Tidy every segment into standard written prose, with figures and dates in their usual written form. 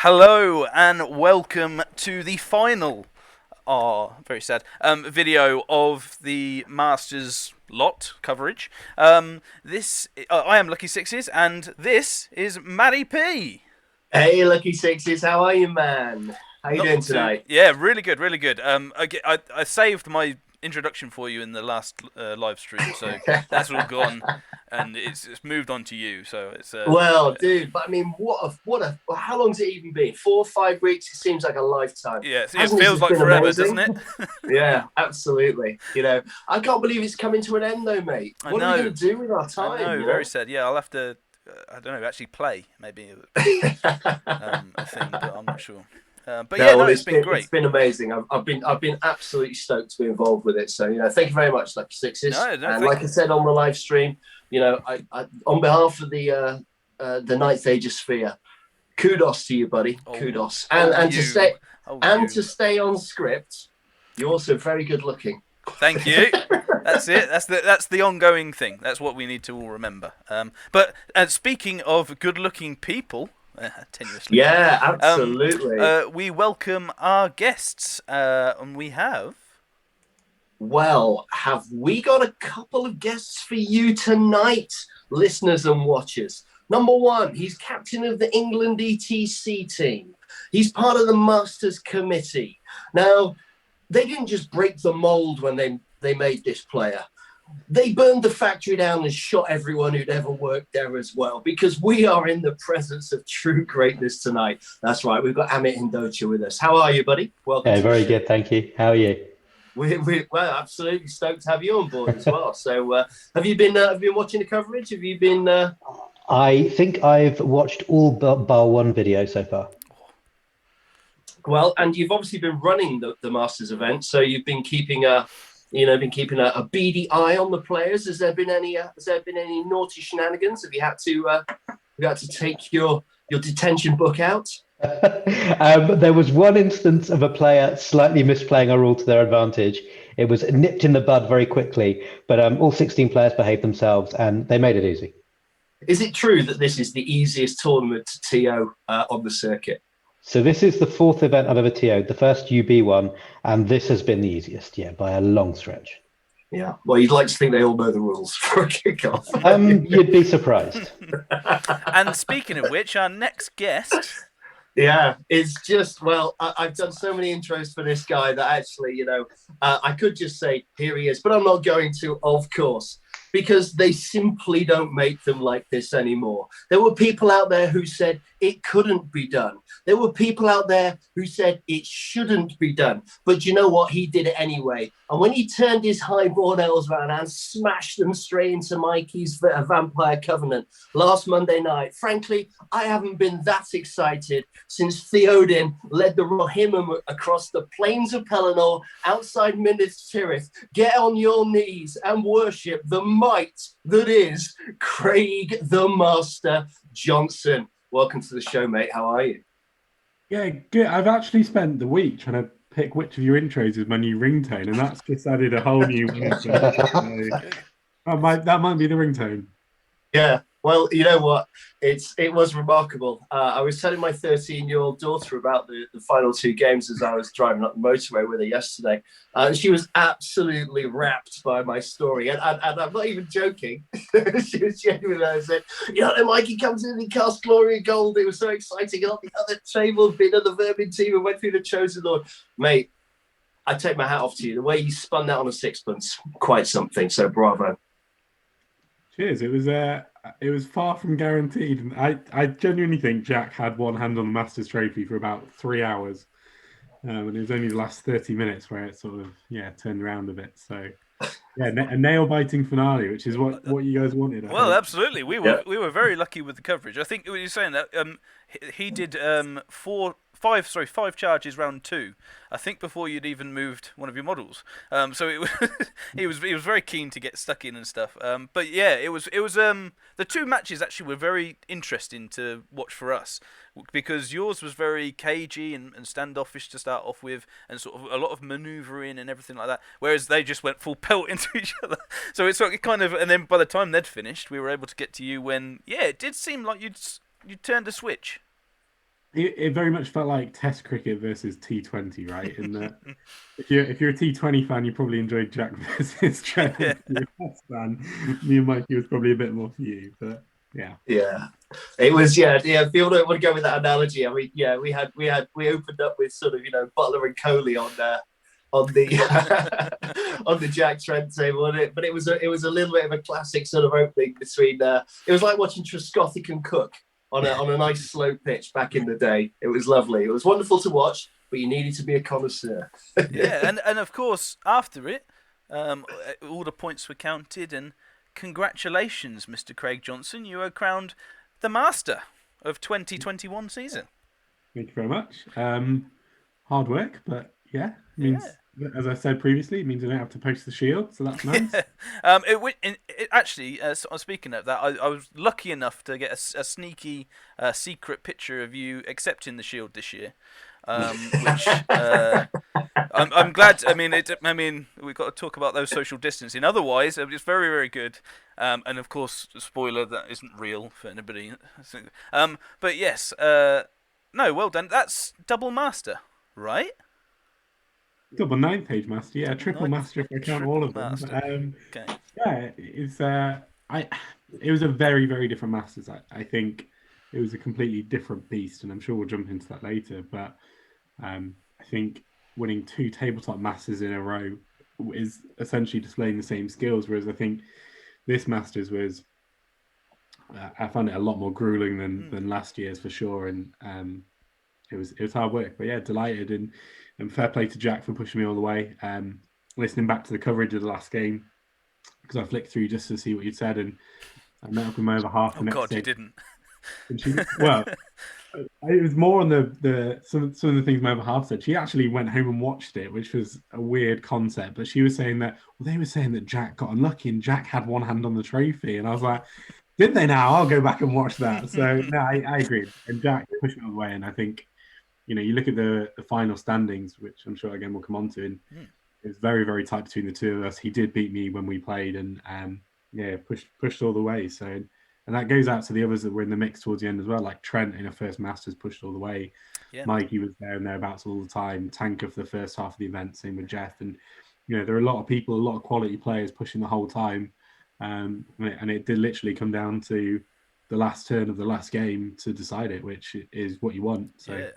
Hello and welcome to the final, very sad, video of the Masters lot coverage. I am Lucky Sixes and this is MattyP. Hey, Lucky Sixes, how are you, man? How you doing tonight? Yeah, really good, really good. I saved my introduction for you in the last live stream, so that's all gone, and it's moved on to you. So it's Well, dude, but I mean, how long's it even been? 4 or 5 weeks? It seems like a lifetime. yeah, it Hasn't it feels just like been forever, doesn't amazing? it? Yeah, absolutely. I can't believe it's coming to an end, though, mate. I What are we know, going to do with our I time? know, very sad. Yeah, I'll have to. I don't know, actually play maybe a thing, but I'm not sure. But yeah, No, no, well, it's been great. it's been amazing. I've been absolutely stoked to be involved with it. So thank you very much, Lucky Sixes. No, And thank like you. I said on the live stream, I on behalf of the Ninth Age Sphere, kudos to you, buddy. Kudos. And to you, stay oh and to you. stay on script, you're also very good looking. Thank you. That's it. That's the ongoing thing. That's what we need to all remember. But speaking of good-looking people, tenuously, Yeah, um, absolutely. we welcome our guests, and we have. Well, have we got a couple of guests for you tonight, listeners and watchers? Number one, he's captain of the England ETC team. He's part of the Masters Committee. Now, they didn't just break the mold when they made this player. They burned the factory down and shot everyone who'd ever worked there as well, because we are in the presence of true greatness tonight. That's right. We've got Amit Hindocha with us. How are you, buddy? Welcome Yeah, to the very show. good, thank you. How are you? We're absolutely stoked to have you on board as well. So, have you been watching the coverage? Have you been? I think I've watched all bar one video so far. Well, and you've obviously been running the Masters event, so you've been keeping a beady eye on the players. Has there been any naughty shenanigans? Have you had to take your detention book out? There was one instance of a player slightly misplaying a rule to their advantage. It was nipped in the bud very quickly, but all 16 players behaved themselves and they made it easy. Is it true that this is the easiest tournament to TO on the circuit? So this is the fourth event I've ever TO'd, the first UB one, and this has been the easiest, yeah, by a long stretch. Yeah. Well, you'd like to think they all know the rules for a kickoff. You'd be surprised. And speaking of which, our next guest. Yeah, it's just, well, I've done so many intros for this guy that actually, I could just say, here he is, but I'm not going to, of course, because they simply don't make them like this anymore. There were people out there who said it couldn't be done. There were people out there who said it shouldn't be done. But you know what? He did it anyway. And when he turned his highborn elves around and smashed them straight into Mikey's Vampire Covenant last Monday night, frankly, I haven't been that excited since Theoden led the Rohirrim across the plains of Pelennor outside Minas Tirith. Get on your knees and worship the might that is Craig the Master Johnson. Welcome to the show, mate. How are you? Yeah, good. I've actually spent the week trying to pick which of your intros is my new ringtone, and that's just added a whole new one. So, that might be the ringtone. Yeah. Well, you know what? It was remarkable. I was telling my 13-year-old daughter about the final two games as I was driving up the motorway with her yesterday. And she was absolutely rapt by my story. And I'm not even joking. She was genuine. I said, Mikey comes in and he cast Glory Gold. It was so exciting. And on the other table, been on the Vermin team and went through the Chosen Lord. Mate, I take my hat off to you. The way you spun that on a sixpence, quite something. So bravo. Cheers. It was far from guaranteed. And I genuinely think Jack had one hand on the Masters Trophy for about 3 hours. And it was only the last 30 minutes where it sort of, turned around a bit. So, yeah, a nail-biting finale, which is what you guys wanted. Well, absolutely. We were very lucky with the coverage. I think what you're saying that he did five charges round two. I think before you'd even moved one of your models. So it was he was very keen to get stuck in and stuff. But yeah, it was the two matches actually were very interesting to watch for us because yours was very cagey and standoffish to start off with, and sort of a lot of manoeuvring and everything like that. Whereas they just went full pelt into each other. So it's sort of kind of, and then by the time they'd finished, we were able to get to you when it did seem like you'd turned a switch. it very much felt like Test cricket versus T20, right? In that, if you're a T20 fan, you probably enjoyed Jack versus Trent. If you're a Test fan, me and Mikey was probably a bit more for you, but yeah. Yeah, it was. Yeah. If you want to go with that analogy, I mean, yeah, we opened up with sort of Butler and Coley on the on the Jack Trent table, but it was a little bit of a classic sort of opening between. It was like watching Trescothick and Cook on a nice slow pitch back in the day. It was lovely. It was wonderful to watch, but you needed to be a connoisseur. Yeah, and of course after it, all the points were counted, and congratulations, Mr. Craig Johnson, you are crowned the master of 2021 season. Thank you very much. Hard work, but yeah, means as I said previously, it means I don't have to post the shield, so that's nice. Actually, speaking of that, I was lucky enough to get a sneaky secret picture of you accepting the shield this year, which I'm glad. I mean, we've got to talk about those social distancing. Otherwise, it's very, very good. And of course, spoiler, that isn't real for anybody. But yes, no, well done. That's double master, right? Double 9-page master, yeah, triple master if I count all of them. Okay. Yeah, it was a very, very different Masters. I think it was a completely different beast, and I'm sure we'll jump into that later. But I think winning 2 tabletop Masters in a row is essentially displaying the same skills, whereas I think this Masters was, I found it a lot more grueling than last year's for sure, and it was hard work. But yeah, delighted, and fair play to Jack for pushing me all the way. Listening back to the coverage of the last game, because I flicked through just to see what you'd said, and I met up with my other half. Oh God, you didn't. And she, well, it was more on some of the things my other half said. She actually went home and watched it, which was a weird concept. But she was saying that, well, they were saying that Jack got unlucky and Jack had one hand on the trophy, and I was like, did they now? I'll go back and watch that. So no, I agree. And Jack pushed me all the way, and I think, you look at the final standings, which I'm sure again we'll come on to, and it was very, very tight between the two of us. He did beat me when we played, and pushed all the way. So, and that goes out to the others that were in the mix towards the end as well, like Trent in a first Masters pushed all the way. Yeah. Mikey was there and thereabouts all the time. Tanker for the first half of the event, same with Jeff, and there are a lot of people, a lot of quality players pushing the whole time, and it did literally come down to the last turn of the last game to decide it, which is what you want. So. Yeah.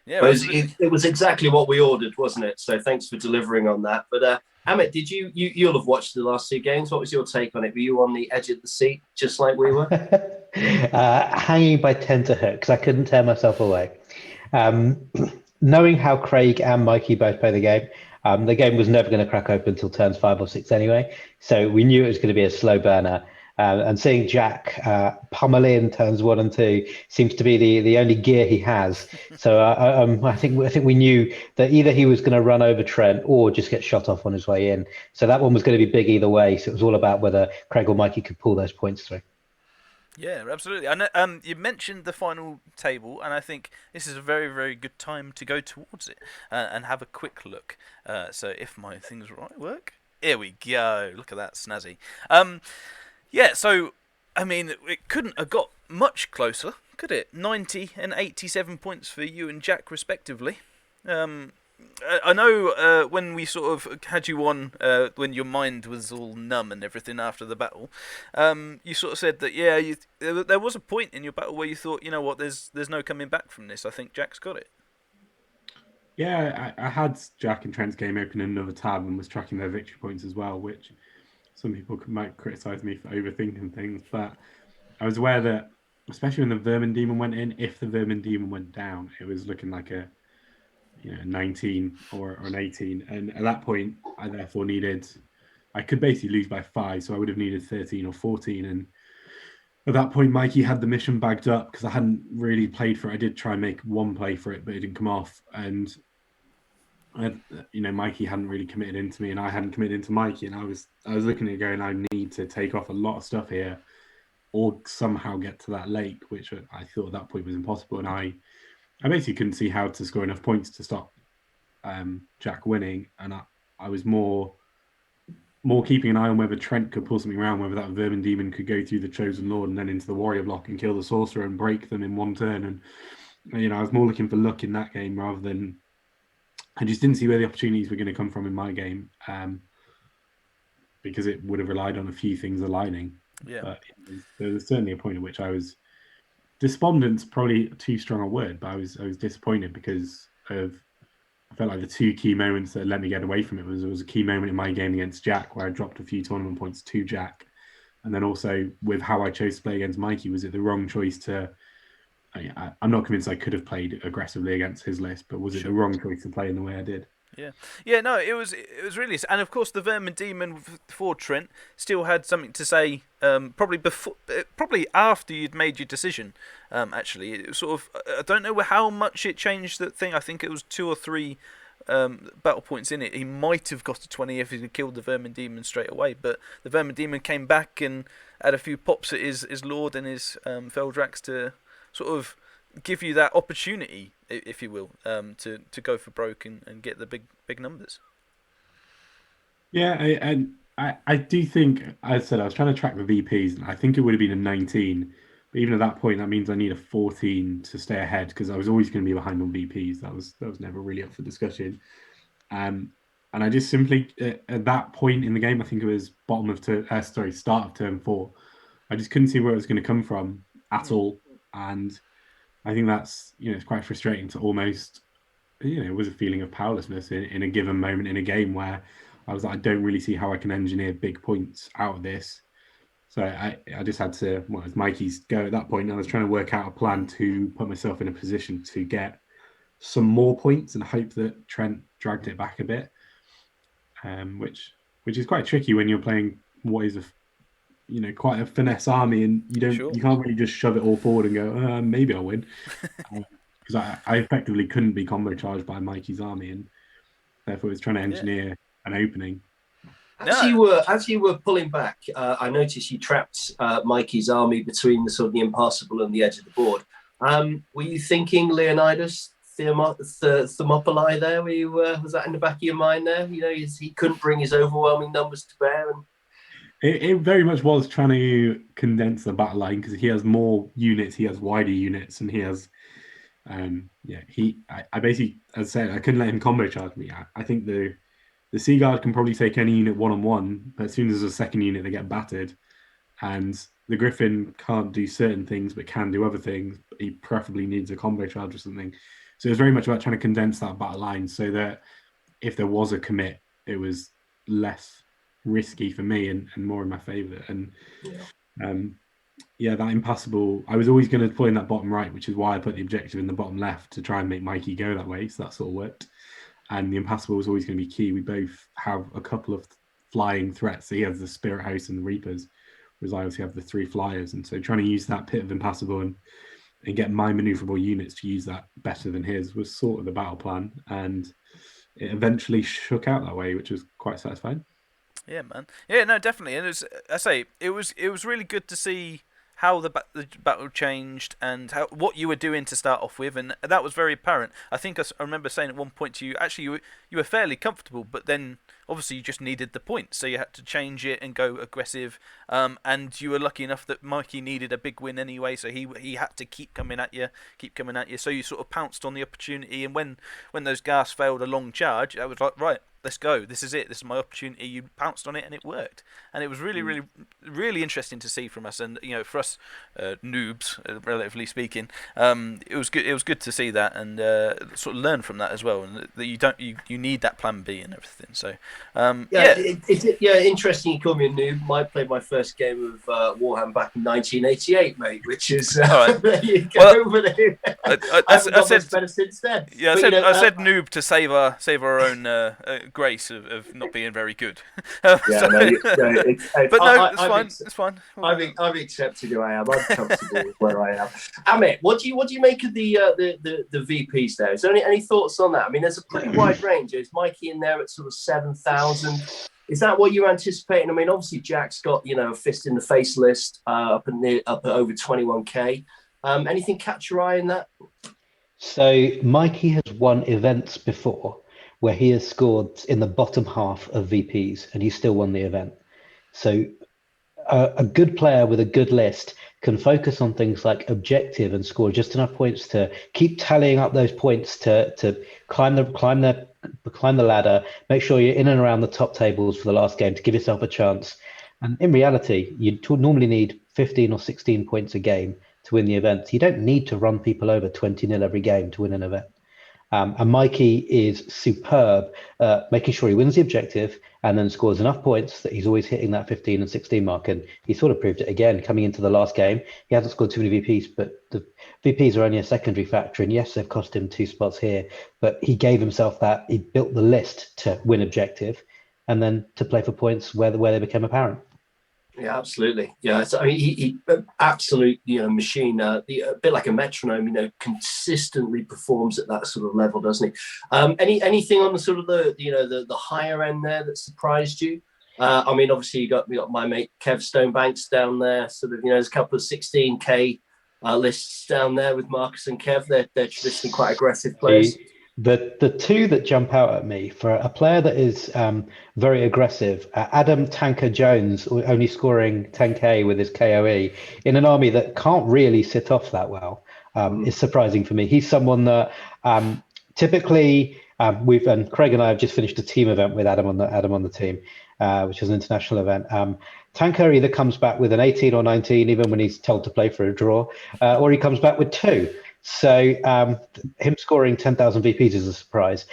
Yeah, it was exactly what we ordered, wasn't it? So thanks for delivering on that. But Amit, did you'll have watched the last 2 games? What was your take on it? Were you on the edge of the seat, just like we were? Hanging by tenterhook, because I couldn't tear myself away. Knowing how Craig and Mikey both play the game was never going to crack open until turns 5 or 6 anyway. So we knew it was going to be a slow burner. And seeing Jack pummel in turns 1 and 2 seems to be the only gear he has. So I think we knew that either he was going to run over Trent or just get shot off on his way in. So that one was going to be big either way. So it was all about whether Craig or Mikey could pull those points through. Yeah, absolutely. And you mentioned the final table, and I think this is a very, very good time to go towards it and have a quick look. So if my things work, here we go. Look at that, snazzy. Yeah, so, I mean, it couldn't have got much closer, could it? 90 and 87 points for you and Jack, respectively. I know when we sort of had you on, when your mind was all numb and everything after the battle, you sort of said that, there was a point in your battle where you thought, you know what, there's no coming back from this. I think Jack's got it. Yeah, I had Jack and Trent's game open in another tab and was tracking their victory points as well, which some people might criticise me for overthinking things, but I was aware that, especially when the Vermin Demon went in, if the Vermin Demon went down, it was looking like a 19 or an 18. And at that point, I therefore I could basically lose by 5, so I would have needed 13 or 14. And at that point, Mikey had the mission bagged up because I hadn't really played for it. I did try and make one play for it, but it didn't come off. And Mikey hadn't really committed into me, and I hadn't committed into Mikey, and I was looking at it going, I need to take off a lot of stuff here, or somehow get to that lake, which I thought at that point was impossible, and I basically couldn't see how to score enough points to stop Jack winning, and I was more keeping an eye on whether Trent could pull something around, whether that Vermin Demon could go through the Chosen Lord and then into the Warrior block and kill the Sorcerer and break them in one turn, and I was more looking for luck in that game rather than. I just didn't see where the opportunities were going to come from in my game, because it would have relied on a few things aligning. Yeah. But there was certainly a point at which I was despondent's probably too strong a word, but I was disappointed because I felt like the two key moments that let me get away from it was a key moment in my game against Jack where I dropped a few tournament points to Jack, and then also with how I chose to play against Mikey. Was it the wrong choice to? I'm not convinced I could have played aggressively against his list, but was it the wrong choice to play in the way I did? Yeah. No, it was really, and of course the Vermin Demon for Trent still had something to say. Probably after you'd made your decision. Actually, it was sort of, I don't know how much it changed that thing. I think it was 2 or 3 battle points in it. He might have got a 20 if he had killed the Vermin Demon straight away, but the Vermin Demon came back and had a few pops at his Lord and his Feldrax to sort of give you that opportunity, if you will, to go for broke and get the big numbers. Yeah, I do think, as I said, I was trying to track the VPs, and I think it would have been a 19. But even at that point, that means I need a 14 to stay ahead because I was always going to be behind on VPs. That was never really up for discussion. And I just simply, at that point in the game, I think it was start of turn 4, I just couldn't see where it was going to come from at all. And I think that's, it's quite frustrating to almost, it was a feeling of powerlessness in a given moment in a game where I was like, I don't really see how I can engineer big points out of this. So I just had to, it was Mikey's go at that point. I was trying to work out a plan to put myself in a position to get some more points and hope that Trent dragged it back a bit, which is quite tricky when you're playing what is quite a finesse army, and you can't really just shove it all forward and go, maybe I'll win, because I effectively couldn't be combo charged by Mikey's army, and therefore was trying to engineer an opening. As you were pulling back, I noticed you trapped Mikey's army between the sort of the impassable and the edge of the board. Were you thinking Leonidas Thermopylae there? Was that in the back of your mind there? He couldn't bring his overwhelming numbers to bear. And it very much was trying to condense the battle line because he has more units, he has wider units, and he has. I basically, as I said, I couldn't let him combo charge me. I think the Sea Guard can probably take any unit one-on-one, but as soon as there's a second unit, they get battered. And the Griffin can't do certain things, but can do other things. He preferably needs a combo charge or something. So it was very much about trying to condense that battle line so that if there was a commit, it was less risky for me and more in my favour. And that impassable, I was always going to play in that bottom right, which is why I put the objective in the bottom left to try and make Mikey go that way. So that sort of worked. And the impassable was always going to be key. We both have a couple of flying threats. So he has the Spirit House and the Reapers, whereas I obviously have the 3 flyers. And so trying to use that pit of impassable and get my maneuverable units to use that better than his was sort of the battle plan. And it eventually shook out that way, which was quite satisfying. Yeah, man. Yeah, no, definitely. And it was really good to see how the battle changed and what you were doing to start off with, and that was very apparent. I think I remember saying at one point to you, actually, you were fairly comfortable, but then obviously you just needed the points, so you had to change it and go aggressive. And you were lucky enough that Mikey needed a big win anyway, so he had to keep coming at you. So you sort of pounced on the opportunity, and when those gas failed a long charge, I was like, right, let's go. This is it. This is my opportunity. You pounced on it, and it worked. And it was really, really, really interesting to see from us. And for us noobs, relatively speaking, it was good. It was good to see that and sort of learn from that as well. And that you need that plan B and everything. So interesting. You call me a noob. I played my first game of Warhammer back in 1988, mate. Which is right. There you go. I said better since then. Yeah, I said noob to save our own grace of not being very good. It's fine. I've accepted who I am. I'm comfortable with where I am. Amit, what do you make of the VPs there? Is there any thoughts on that? I mean, there's a pretty wide range. Is Mikey in there at sort of 7,000? Is that what you're anticipating? I mean, obviously Jack's got a fist in the face list up at over 21k. Anything catch your eye in that? So Mikey has won events before where he has scored in the bottom half of VPs and he still won the event. So a good player with a good list can focus on things like objective and score just enough points to keep tallying up those points to climb the ladder, make sure you're in and around the top tables for the last game to give yourself a chance. And in reality, you normally need 15 or 16 points a game to win the event. You don't need to run people over 20-0 every game to win an event. And Mikey is superb, making sure he wins the objective and then scores enough points that he's always hitting that 15 and 16 mark. And he sort of proved it again coming into the last game. He hasn't scored too many VPs, but the VPs are only a secondary factor. And yes, they've cost him 2 spots here, but he gave himself that. He built the list to win objective and then to play for points where they became apparent. Yeah, absolutely. Yeah, I mean, he absolute, machine. A bit like a metronome. Consistently performs at that sort of level, doesn't he? Anything on the sort of the higher end there that surprised you? I mean, obviously we got my mate Kev Stonebanks down there. Sort of, there's a couple of 16K lists down there with Marcus and Kev. They're traditionally quite aggressive players. The two that jump out at me for a player that is very aggressive, Adam Tanker Jones only scoring 10K with his KOE in an army that can't really sit off that well is surprising for me. He's someone that typically and Craig and I have just finished a team event with Adam on the team, which is an international event. Tanker either comes back with an 18 or 19, even when he's told to play for a draw, or he comes back with 2. So him scoring 10,000 VPs is a surprise.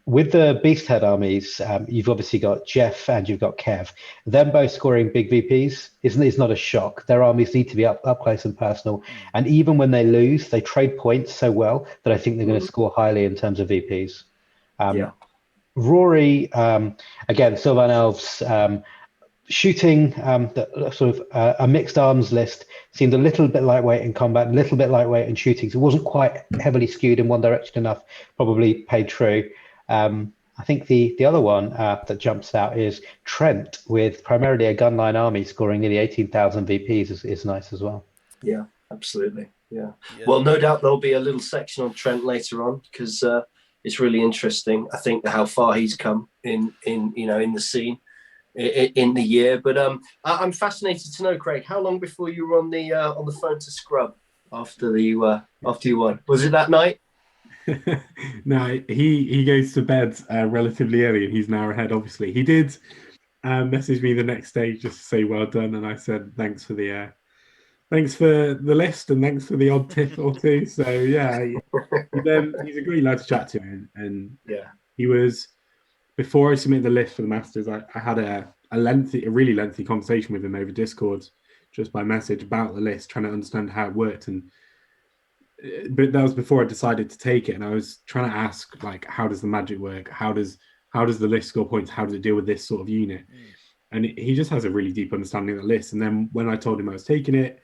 With the Beasthead armies, you've obviously got Jeff and you've got Kev. Them both scoring big VPs is not a shock. Their armies need to be up close and personal. And even when they lose, they trade points so well that I think they're going to score highly in terms of VPs. Rory, again, Sylvan Elves, shooting sort of a mixed arms list seemed a little bit lightweight in combat, a little bit lightweight in shooting. So it wasn't quite heavily skewed in one direction enough, probably paid true. I think the other one that jumps out is Trent with primarily a gunline army scoring nearly 18,000 VPs is nice as well. Yeah, absolutely. Yeah. Well, no doubt there'll be a little section on Trent later on because it's really interesting. I think how far he's come in the scene. In the year, but I'm fascinated to know, Craig, how long before you were on the phone to Scrub after you won? Was it that night? No, he goes to bed relatively early, and he's an hour ahead. Obviously, he did message me the next day just to say well done, and I said thanks for the list and thanks for the odd tip or two. So yeah, he's a great lad to chat to, and yeah, he was. Before I submitted the list for the Masters, I had a really lengthy conversation with him over Discord, just by message about the list, trying to understand how it worked. But that was before I decided to take it, and I was trying to ask, like, how does the magic work? How does the list score points? How does it deal with this sort of unit? And he just has a really deep understanding of the list. And then when I told him I was taking it,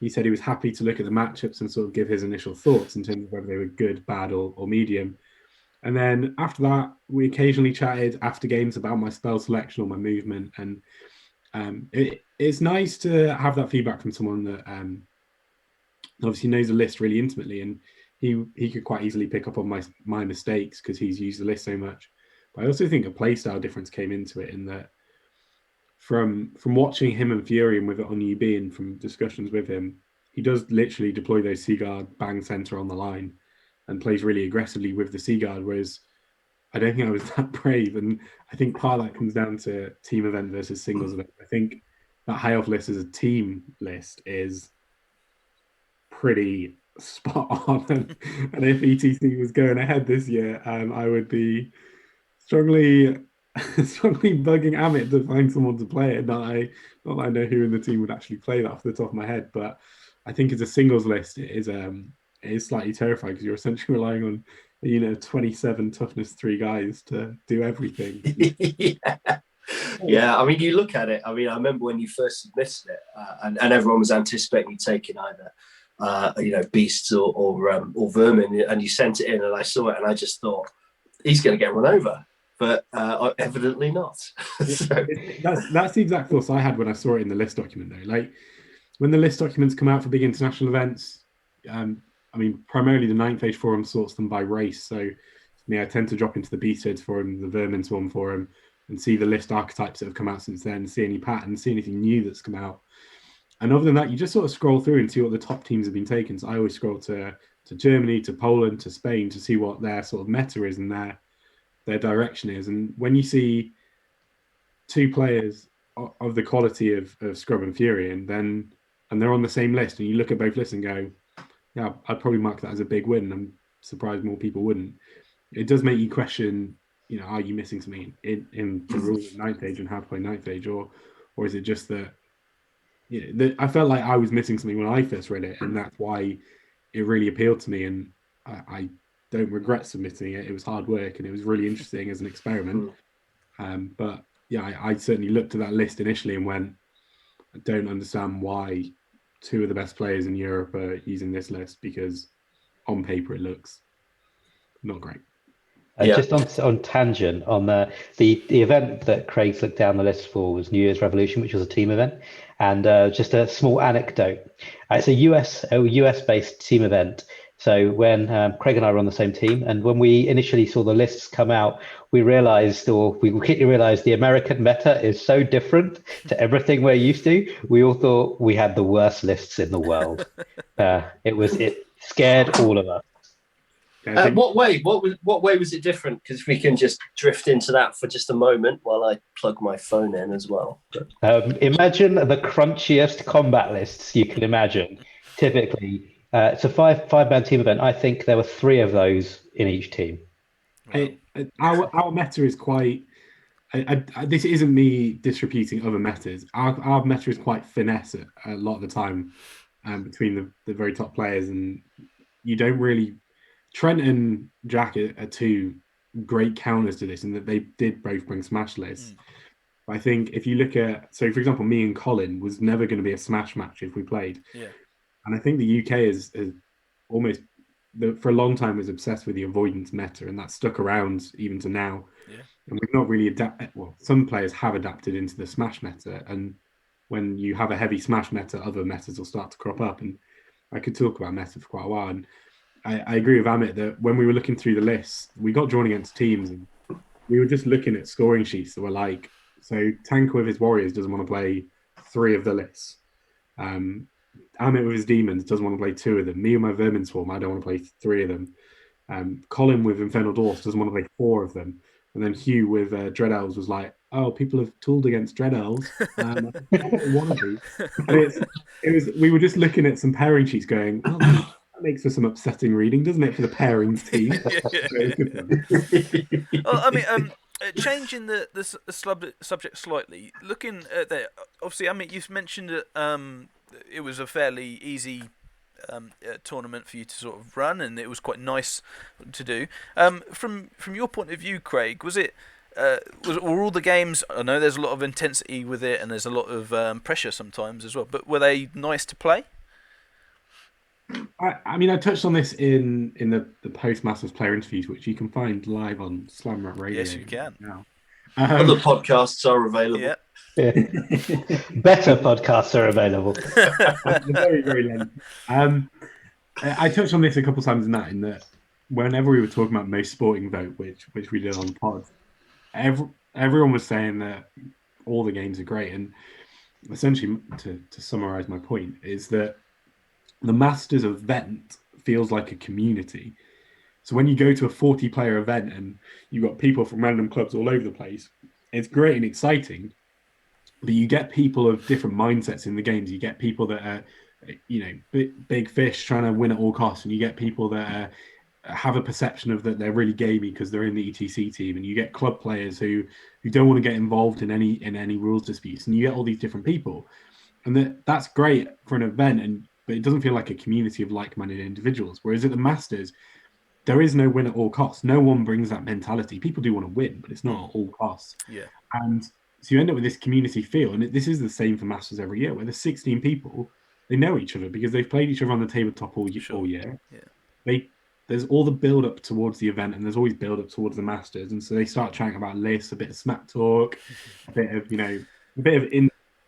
he said he was happy to look at the matchups and sort of give his initial thoughts in terms of whether they were good, bad, or medium. And then after that, we occasionally chatted after games about my spell selection or my movement. And it's nice to have that feedback from someone that obviously knows the list really intimately. And he could quite easily pick up on my mistakes because he's used the list so much. But I also think a playstyle difference came into it in that from watching him and Furion with it on UB and from discussions with him, he does literally deploy those Seaguard bang center on the line and plays really aggressively with the Seaguard, whereas I don't think I was that brave. And I think part of that comes down to team event versus singles event. I think that High Elf list as a team list is pretty spot on. And if ETC was going ahead this year, I would be strongly bugging Amit to find someone to play it. Not that I know who in the team would actually play that off the top of my head, but I think as a singles list, it is slightly terrifying because you're essentially relying on 27 toughness 3 guys to do everything. Yeah. I mean, you look at it. I mean, I remember when you first submitted it, and everyone was anticipating you taking either beasts or vermin, and you sent it in, and I saw it, and I just thought he's going to get run over, but evidently not. So. That's the exact thoughts I had when I saw it in the list document, though. Like when the list documents come out for big international events. I mean, primarily the 9th Age Forum sorts them by race. So, I tend to drop into the Beastheads Forum, the Vermin Swarm Forum, and see the list archetypes that have come out since then, see any patterns, see anything new that's come out. And other than that, you just sort of scroll through and see what the top teams have been taken. So I always scroll to Germany, to Poland, to Spain to see what their sort of meta is and their direction is. And when you see two players of the quality of Scrub and Fury, and they're on the same list, and you look at both lists and go, yeah, I'd probably mark that as a big win. I'm surprised more people wouldn't. It does make you question, are you missing something in the rules of Ninth Age and how to play Ninth Age, or is it just that? I felt like I was missing something when I first read it, and that's why it really appealed to me. And I don't regret submitting it. It was hard work, and it was really interesting as an experiment. But yeah, I certainly looked at that list initially and went, I don't understand why two of the best players in Europe are using this list, because on paper it looks not great. Just on tangent, on the event that Craig's looked down the list for was New Year's Revolution, which was a team event. And just a small anecdote. It's a US-based team event. So when Craig and I were on the same team, and when we initially saw the lists come out, we quickly realized the American meta is so different to everything we're used to. We all thought we had the worst lists in the world. It scared all of us. What way was it different? Because we can just drift into that for just a moment while I plug my phone in as well. Imagine the crunchiest combat lists you can imagine. Typically, it's a five-man team event. I think there were 3 of those in each team. Our meta is quite. This isn't me disreputing other metas. Our meta is quite finesse a lot of the time between the very top players, and you don't really. Trent and Jack are 2 great counters to this, in that they did both bring Smash lists. I think if you look at, so for example, me and Colin was never going to be a Smash match if we played. Yeah. And I think the UK is almost, for a long time, was obsessed with the avoidance meta, and that stuck around even to now. Yeah. And we've not really adapted. Well, some players have adapted into the Smash meta, and when you have a heavy Smash meta, other metas will start to crop up. And I could talk about meta for quite a while. And I agree with Amit that when we were looking through the lists, we got drawn against teams, and we were just looking at scoring sheets that were like, so Tank with his Warriors doesn't want to play 3 of the lists. Amit with his Demons doesn't want to play 2 of them. Me with my Vermin Swarm, I don't want to play 3 of them. Colin with Infernal Dwarfs doesn't want to play 4 of them. And then Hugh with Dread Elves was like, oh, people have tooled against Dread Elves. I don't want to. And we were just looking at some pairing sheets going, oh, makes for some upsetting reading, doesn't it, for the pairings team? Well, I mean, changing the subject slightly, looking at that, obviously, I mean, you've mentioned that it was a fairly easy tournament for you to sort of run, and it was quite nice to do. From your point of view, Craig, were all the games? I know there's a lot of intensity with it, and there's a lot of pressure sometimes as well. But were they nice to play? I mean, I touched on this in the post-Masters player interviews, which you can find live on Slam Rap Radio. Yes, you can. Now. Other podcasts are available. Yeah. Better podcasts are available. Very, very lengthy. I touched on this a couple of times in that whenever we were talking about most sporting vote, which we did on pod, everyone was saying that all the games are great. And essentially, to summarize my point, is that the Masters event feels like a community. So when you go to a 40-player event and you've got people from random clubs all over the place, it's great and exciting, but you get people of different mindsets in the games. You get people that are, big fish trying to win at all costs, and you get people that have a perception of that they're really gamey because they're in the ETC team, and you get club players who don't want to get involved in any rules disputes, and you get all these different people, and that's great for an event, but it doesn't feel like a community of like-minded individuals. Whereas at the Masters, there is no win at all costs. No one brings that mentality. People do want to win, but it's not at all costs. Yeah. And so you end up with this community feel. And this is the same for Masters every year, where there's 16 people, they know each other because they've played each other on the tabletop all year. Yeah. There's all the build-up towards the event, and there's always build-up towards the Masters. And so they start chatting about lists, a bit of smack talk, a bit of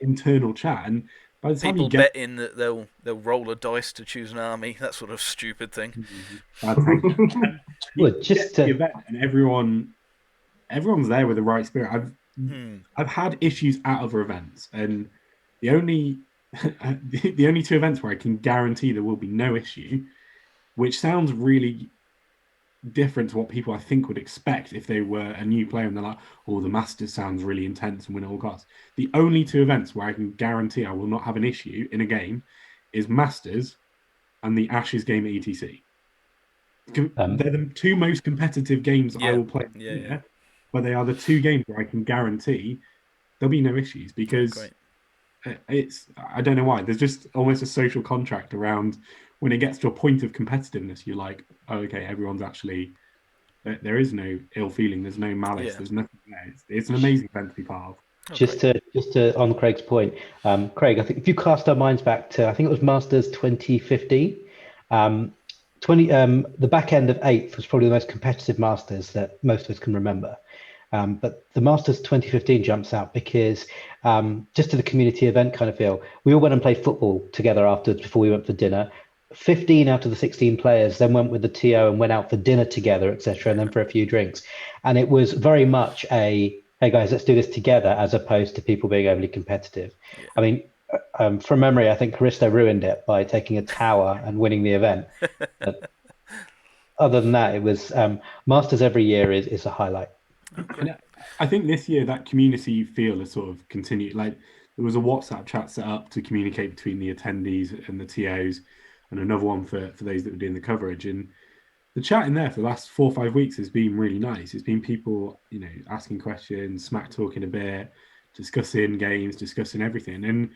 internal chat. And by the time people betting that they'll roll a dice to choose an army, that sort of stupid thing. The event, and everyone's there with the right spirit. I've had issues at other events, and the only the only two events where I can guarantee there will be no issue, which sounds really different to what people I think would expect if they were a new player and they're like, oh, the Masters sounds really intense and win at all costs. The only two events where I can guarantee I will not have an issue in a game is Masters and the Ashes game at ETC. They're the two most competitive games I will play but they are the two games where I can guarantee there'll be no issues because it's, I don't know why, there's just almost a social contract around when it gets to a point of competitiveness, you're like, oh, okay, everyone's actually, there is no ill feeling, there's no malice, there's nothing there. It's an amazing event to be part of. Just to on Craig's point, Craig, I think if you cast our minds back to, I think it was Masters 2015, the back end of 8th was probably the most competitive Masters that most of us can remember. But the Masters 2015 jumps out because just to the community event kind of feel, we all went and played football together afterwards before we went for dinner. 15 out of the 16 players then went with the TO and went out for dinner together, etc., and then for a few drinks. And it was very much a, hey guys, let's do this together, as opposed to people being overly competitive. Yeah. I mean, from memory, I think Haristo ruined it by taking a tower and winning the event. But other than that, it was Masters every year is a highlight. And I think this year that community feel has sort of continued. Like there was a WhatsApp chat set up to communicate between the attendees and the TOs, and another one for those that were doing the coverage. And the chat in there for the last 4 or 5 weeks has been really nice. It's been people, you know, asking questions, smack talking a bit, discussing games, discussing everything. And,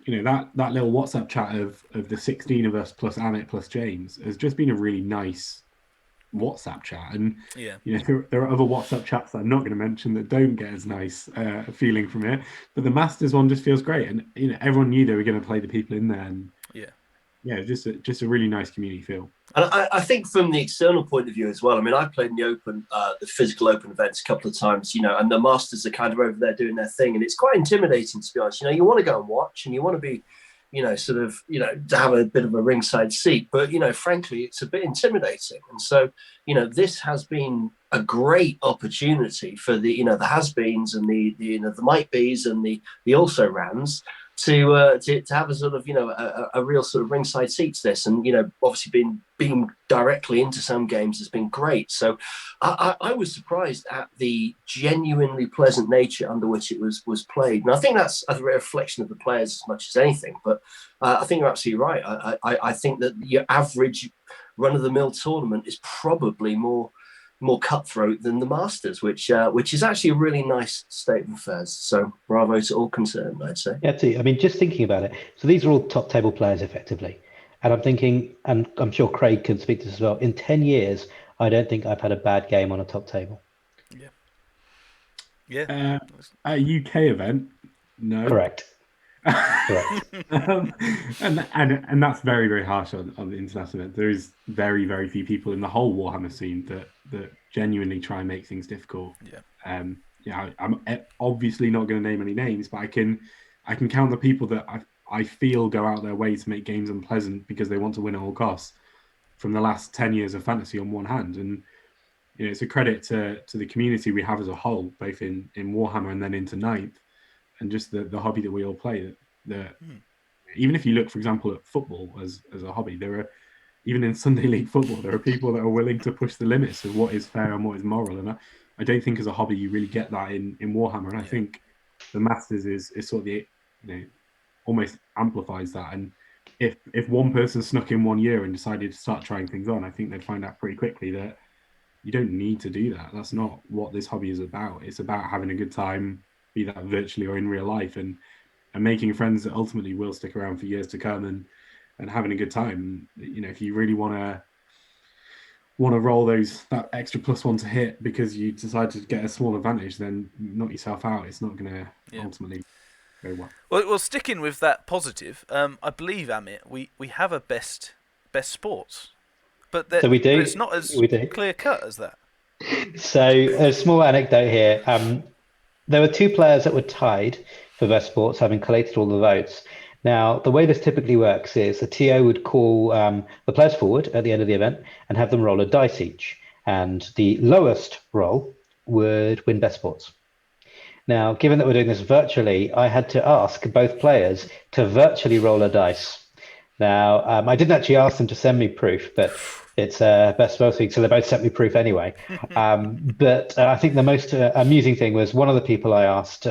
you know, that little WhatsApp chat of the 16 of us plus Amit plus James has just been a really nice WhatsApp chat. And, you know, there are other WhatsApp chats that I'm not going to mention that don't get as nice a feeling from it. But the Masters one just feels great. And, you know, everyone knew they were going to play the people in there. And, just a really nice community feel. And I think from the external point of view as well, I mean, I played in the open, the physical open events a couple of times, you know, and the Masters are kind of over there doing their thing. And it's quite intimidating, to be honest. You know, you want to go and watch and you want to be, you know, sort of, you know, to have a bit of a ringside seat. But, you know, frankly, it's a bit intimidating. And so, you know, this has been a great opportunity for the, you know, the has-beens and the you know, the might-bees and the also-rans to have a sort of, you know, a real sort of ringside seat to this. And, you know, obviously being directly into some games has been great. So I was surprised at the genuinely pleasant nature under which it was played. And I think that's a reflection of the players as much as anything. But I think you're absolutely right. I think that your average run-of-the-mill tournament is probably more cutthroat than the Masters, which is actually a really nice state of affairs. So bravo to all concerned, I'd say. Yeah, too. I mean, just thinking about it. So these are all top table players effectively. And I'm thinking, and I'm sure Craig can speak to this as well, in 10 years, I don't think I've had a bad game on a top table. Yeah. A UK event? No. Correct. And that's very, very harsh on the international event. There is very, very few people in the whole Warhammer scene that genuinely try and make things difficult. I'm obviously not going to name any names, but I can count the people that I feel go out their way to make games unpleasant because they want to win at all costs from the last 10 years of fantasy on one hand. And you know, it's a credit to the community we have as a whole, both in Warhammer and then into Ninth, and just the hobby that we all play. Even if you look, for example, at football as a hobby, there are, even in Sunday League football, there are people that are willing to push the limits of what is fair and what is moral. And I don't think as a hobby you really get that in Warhammer. And I think the Masters is sort of the, you know, almost amplifies that. And if one person snuck in one year and decided to start trying things on, I think they'd find out pretty quickly that you don't need to do that. That's not what this hobby is about. It's about having a good time, be that virtually or in real life, and making friends that ultimately will stick around for years to come, and having a good time. You know, if you really want to roll that extra +1 to hit because you decide to get a small advantage, then knock yourself out. It's not going to ultimately go well. Well, sticking with that positive, I believe, Amit, we have a best sports, but so we do. But it's not as clear cut as that. So a small anecdote here. There were 2 players that were tied for best sports, having collated all the votes. Now, the way this typically works is the TO would call the players forward at the end of the event and have them roll a dice each. And the lowest roll would win best sports. Now, given that we're doing this virtually, I had to ask both players to virtually roll a dice. Now, I didn't actually ask them to send me proof, but it's best of both weeks, so they both sent me proof anyway. But I think the most amusing thing was one of the people I asked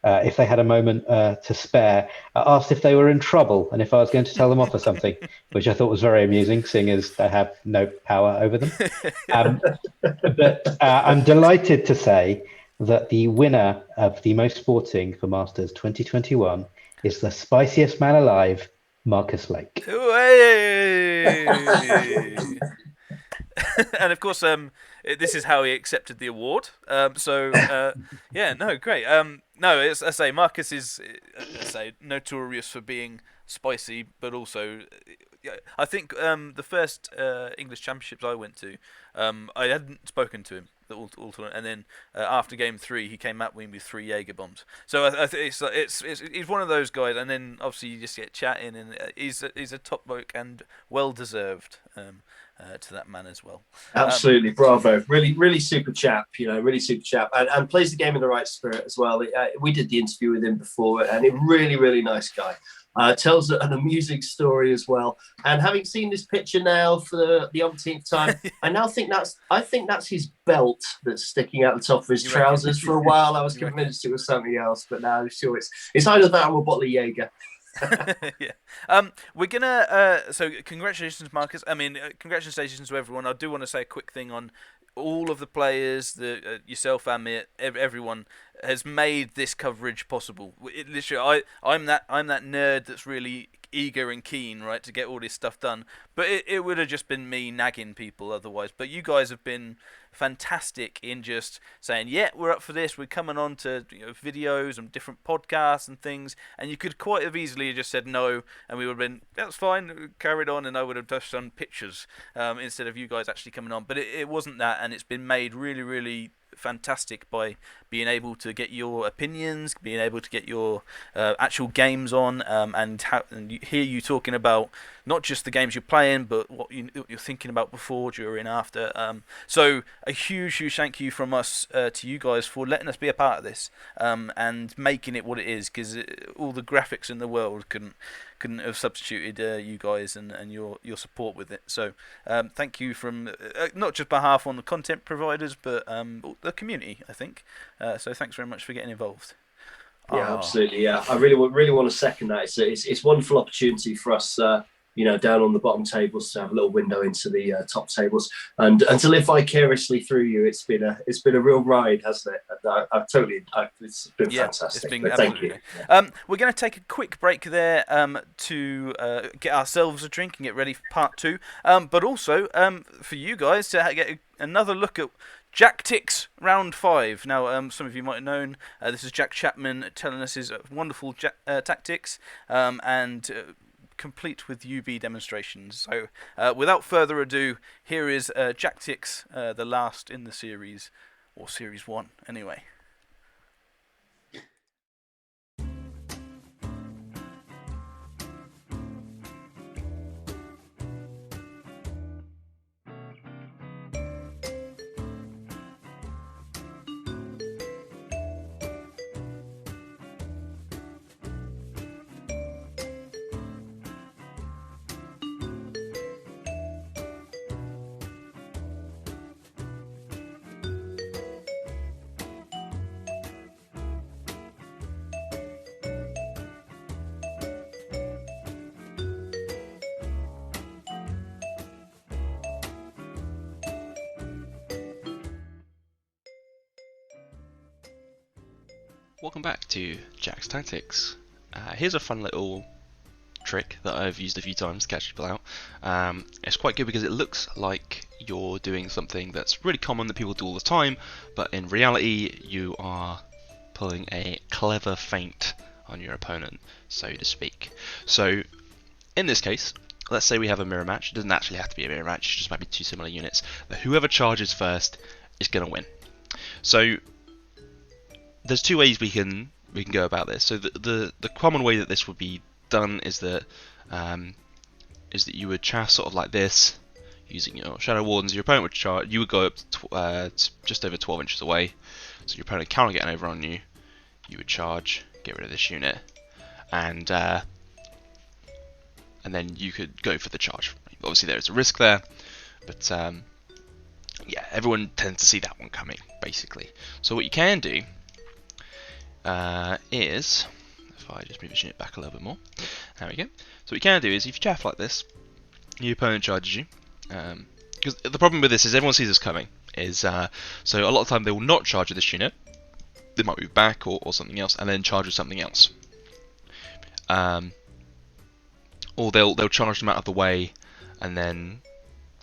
if they had a moment to spare, asked if they were in trouble and if I was going to tell them off for something, which I thought was very amusing, seeing as I have no power over them. But I'm delighted to say that the winner of the Most Sporting for Masters 2021 is the spiciest man alive, Marcus Lake. And of course, this is how he accepted the award. Yeah, no, great. No, as I say, Marcus is, notorious for being spicy, but also, I think the first English Championships I went to, I hadn't spoken to him and then after game 3 he came out with 3 Jaeger bombs. So I think he's one of those guys, and then obviously you just get chatting, and he's a top bloke and well deserved. To that man as well. Absolutely, bravo! Really super chap. Really super chap, and plays the game in the right spirit as well. We did the interview with him before, and a really nice guy. Tells an amusing story as well. And having seen this picture now for the umpteenth time, I now think that's his belt that's sticking out the top of his trousers. For a while, I was convinced it was something else, but now I'm sure it's either that or a bottle of Jaeger. Yeah. We're gonna. So congratulations, Marcus. I mean, congratulations to everyone. I do want to say a quick thing on all of the players, yourself, Amit, everyone has made this coverage possible. Literally, I'm that nerd that's really eager and keen, right, to get all this stuff done. But it would have just been me nagging people otherwise. But you guys have been fantastic in just saying, yeah, we're up for this. We're coming on to videos and different podcasts and things. And you could quite have easily just said no, and we would have been, that's fine, carried on, and I would have just done pictures instead of you guys actually coming on. But it wasn't that, and it's been made really fantastic by being able to get your opinions, being able to get your actual games on, and hear you talking about not just the games you're playing, but what you're thinking about before, during, after. So a huge thank you from us to you guys for letting us be a part of this, and making it what it is, because all the graphics in the world couldn't have substituted you guys and your support with it. So thank you from not just behalf on the content providers, but the community, I think. So thanks very much for getting involved. Yeah, absolutely. Yeah, I really want to second that. It's a wonderful opportunity for us, down on the bottom tables to have a little window into the top tables and to live vicariously through you. It's been a real ride, hasn't it? It's been fantastic. It's been thank you. We're going to take a quick break there to get ourselves a drink and get ready for part 2. But also for you guys to get another look at Jack Ticks round 5. Now, some of you might have known this is Jack Chapman telling us his wonderful tactics and complete with UB demonstrations. So, without further ado, here is Jack Ticks, the last in the series, or Series 1, anyway. Welcome back to Jack's Tactics. Here's a fun little trick that I've used a few times to catch people out. It's quite good because it looks like you're doing something that's really common that people do all the time, but in reality you are pulling a clever feint on your opponent, so to speak. So in this case, let's say we have a mirror match. It doesn't actually have to be a mirror match, it just might be two similar units. But whoever charges first is going to win. So there's two ways we can go about this. So the common way that this would be done is that you would chaff sort of like this, using your Shadow Wardens. Your opponent would you would go up to just over 12 inches away, so your opponent cannot get an over on you. you would charge, get rid of this unit, and then you could go for the charge. Obviously there is a risk there, but yeah, everyone tends to see that one coming, basically. So what you can do is, if I just move this unit back a little bit more, there we go. So what you can do is, if you chaff like this, your opponent charges you, because the problem with this is everyone sees this coming, is so a lot of the time they will not charge with this unit, they might move back or something else, and then charge with something else. Or they'll charge them out of the way, and then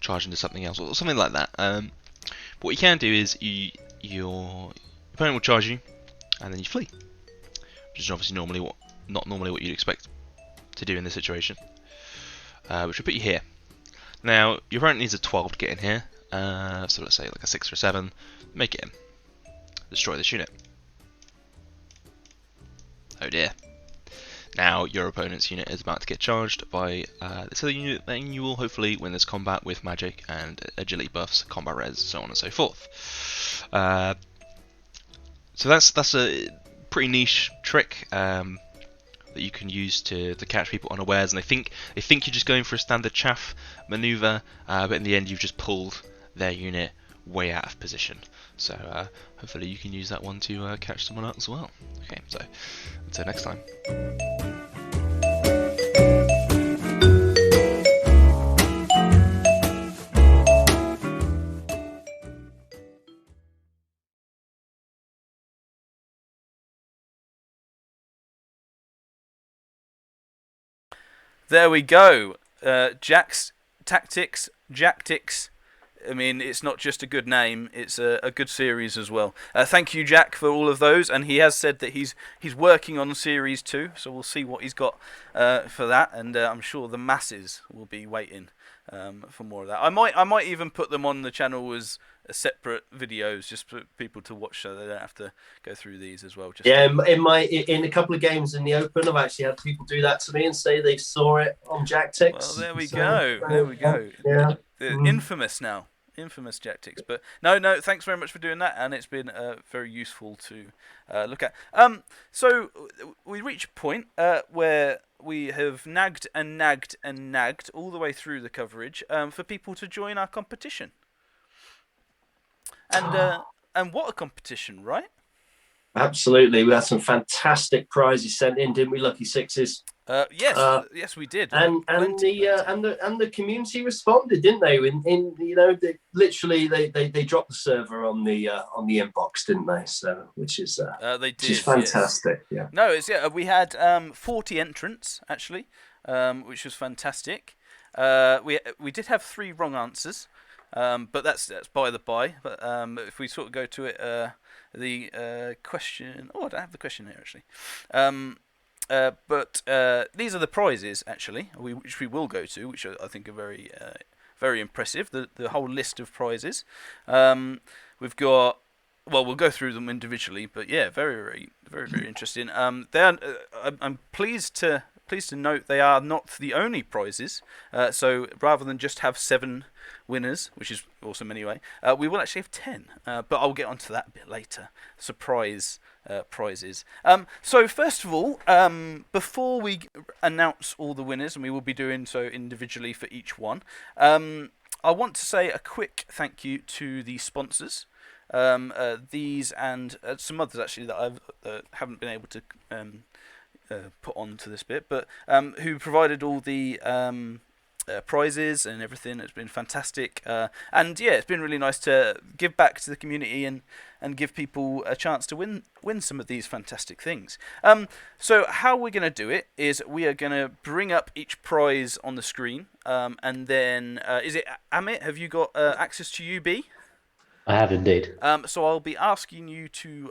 charge into something else, or something like that. But what you can do is, your opponent will charge you, and then you flee, which is obviously not normally what you'd expect to do in this situation. Which will put you here. Now, your opponent needs a 12 to get in here, so let's say like a 6 or a 7, make it in. Destroy this unit. Oh dear. Now, your opponent's unit is about to get charged by this other unit, then you will hopefully win this combat with magic and agility buffs, combat res, so on and so forth. So that's a pretty niche trick that you can use to catch people unawares, and they think you're just going for a standard chaff maneuver, but in the end you've just pulled their unit way out of position. So hopefully you can use that one to catch someone out as well. Okay, so until next time. There we go. Jack's Tactics, Jactics. I mean, it's not just a good name; it's a good series as well. Thank you, Jack, for all of those. And he has said that he's working on series 2, so we'll see what he's got for that. And I'm sure the masses will be waiting for more of that. I might even put them on the channel as separate videos, just for people to watch, so they don't have to go through these as well. Just in a couple of games in the Open, I've actually had people do that to me and say they saw it on Jactics. Well, there we go. There we go. Yeah. Infamous now. Infamous Jactics. But no, thanks very much for doing that, and it's been very useful to look at. So we reach a point where we have nagged and nagged and nagged all the way through the coverage for people to join our competition. And what a competition, right? Absolutely. We had some fantastic prizes sent in, didn't we, Lucky Sixes? Yes, we did. And the community responded, didn't they? They dropped the server on the inbox, didn't they? So which is fantastic. Yes. Yeah. No, we had 40 entrants actually, which was fantastic. We did have 3 wrong answers. But that's by the by. But if we sort of go to it, the question. Oh, I don't have the question here actually. But these are the prizes actually, which we will go to, which I think are very, very impressive. The whole list of prizes. We've got. Well, we'll go through them individually, but yeah, very, very, very, very interesting. I'm pleased to note they are not the only prizes. So rather than just have 7 winners, which is awesome anyway, we will actually have 10. But I'll get onto that a bit later. Surprise prizes. So first of all, before we announce all the winners, and we will be doing so individually for each one, I want to say a quick thank you to the sponsors. These and some others actually that I haven't been able to put onto this bit, but who provided all the prizes and everything. It's been fantastic, and yeah, it's been really nice to give back to the community and give people a chance to win some of these fantastic things. So how we're going to do it is we are going to bring up each prize on the screen, and then is it Amit? Have you got access to UB? I have indeed. So I'll be asking you to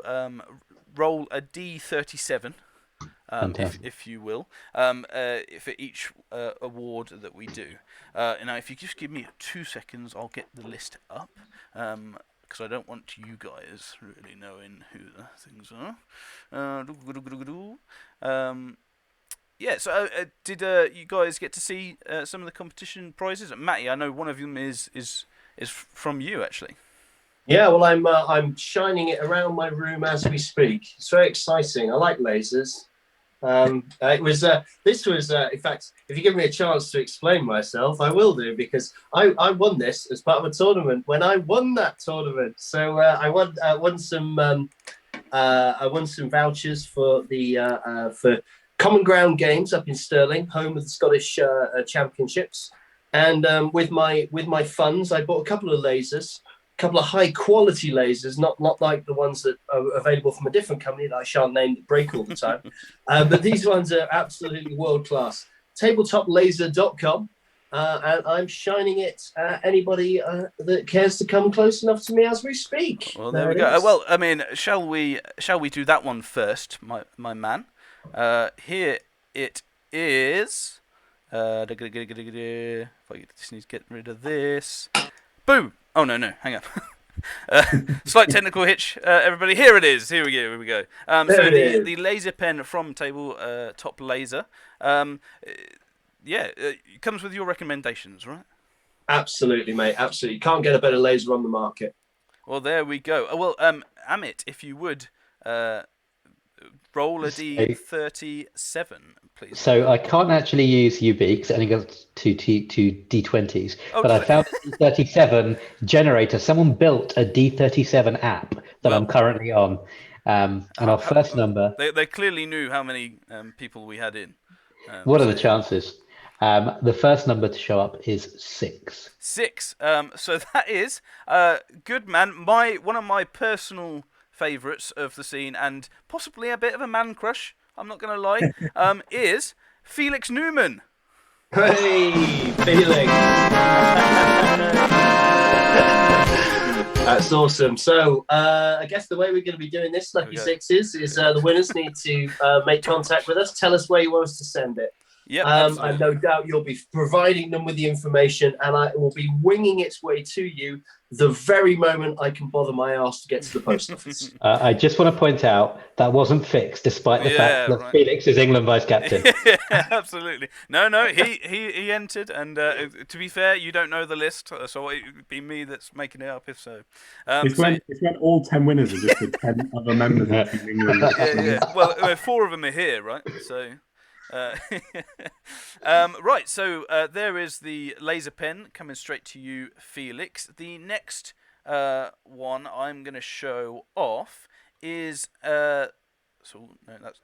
roll a D37, if you will, for each award that we do. Now, if you just give me 2 seconds, I'll get the list up, because I don't want you guys really knowing who the things are. Yeah, so did you guys get to see some of the competition prizes? Matty, I know one of them is from you, actually. Yeah, well, I'm shining it around my room as we speak. It's very exciting. I like lasers. This was in fact, if you give me a chance to explain myself, I will do, because I won this as part of a tournament when I won that tournament. So I won some vouchers for the for Common Ground Games up in Stirling, home of the Scottish Championships, and with my funds, I bought a couple of lasers. Couple of high quality lasers, not like the ones that are available from a different company that I shan't name that break all the time. But these ones are absolutely world class. TabletopLaser.com, and I'm shining it at anybody that cares to come close enough to me as we speak. Well, there we go. Well, I mean, shall we do that one first, my man? Here it is. If I just need to get rid of this. Boom! Oh, no, hang on. Slight technical hitch, everybody. Here it is. Here we go. So the laser pen from Tabletop Laser. It comes with your recommendations, right? Absolutely, mate. Absolutely. Can't get a better laser on the market. Well, there we go. Well, Amit, if you would roll a D37, please. So I can't actually use UB because it only goes to D20s. But I found a D37 generator. Someone built a D37 app that I'm currently on. And our first number... They clearly knew how many people we had in. What are the chances? The first number to show up is 6. 6. So that is good, man. One of my personal favourites of the scene, and possibly a bit of a man crush, I'm not going to lie, is Felix Newman. Hey, Felix. That's awesome. So I guess the way we're going to be doing this, Lucky Sixes, is the winners need to make contact with us. Tell us where you want us to send it. Yeah, and no doubt you'll be providing them with the information, and I will be winging its way to you the very moment I can bother my ass to get to the post office. I just want to point out that wasn't fixed, despite the fact that Felix is England vice captain. Yeah, absolutely. No, he entered, and to be fair, you don't know the list, so it would be me that's making it up if so. It's when all 10 winners are just the 10 other members of England. Yeah. Well, 4 of them are here, right? So. Right, so there is the laser pen coming straight to you, Felix. The next one I'm going to show off is no,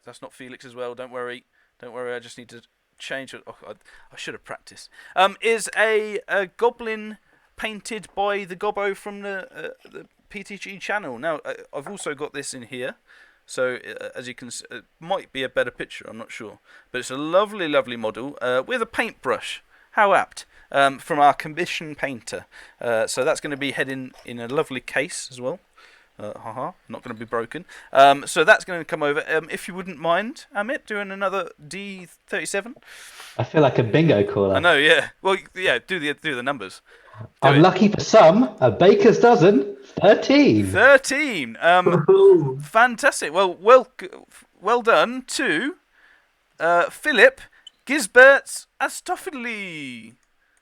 that's not Felix as well. Don't worry. I just need to change it. Oh, I should have practiced. Is a goblin painted by the Gobbo from the PTG channel. Now I've also got this in here. So, as you can see, it might be a better picture, I'm not sure. But it's a lovely, lovely model with a paintbrush. How apt. From our commission painter. So that's going to be heading in a lovely case as well. Not going to be broken. So that's going to come over. If you wouldn't mind, Amit, doing another D37. I feel like a bingo caller. I know, yeah. Well, yeah, do the numbers. Lucky for some, a baker's dozen, 13. 13. Fantastic. Well done to Philip Gisbert Astophilie.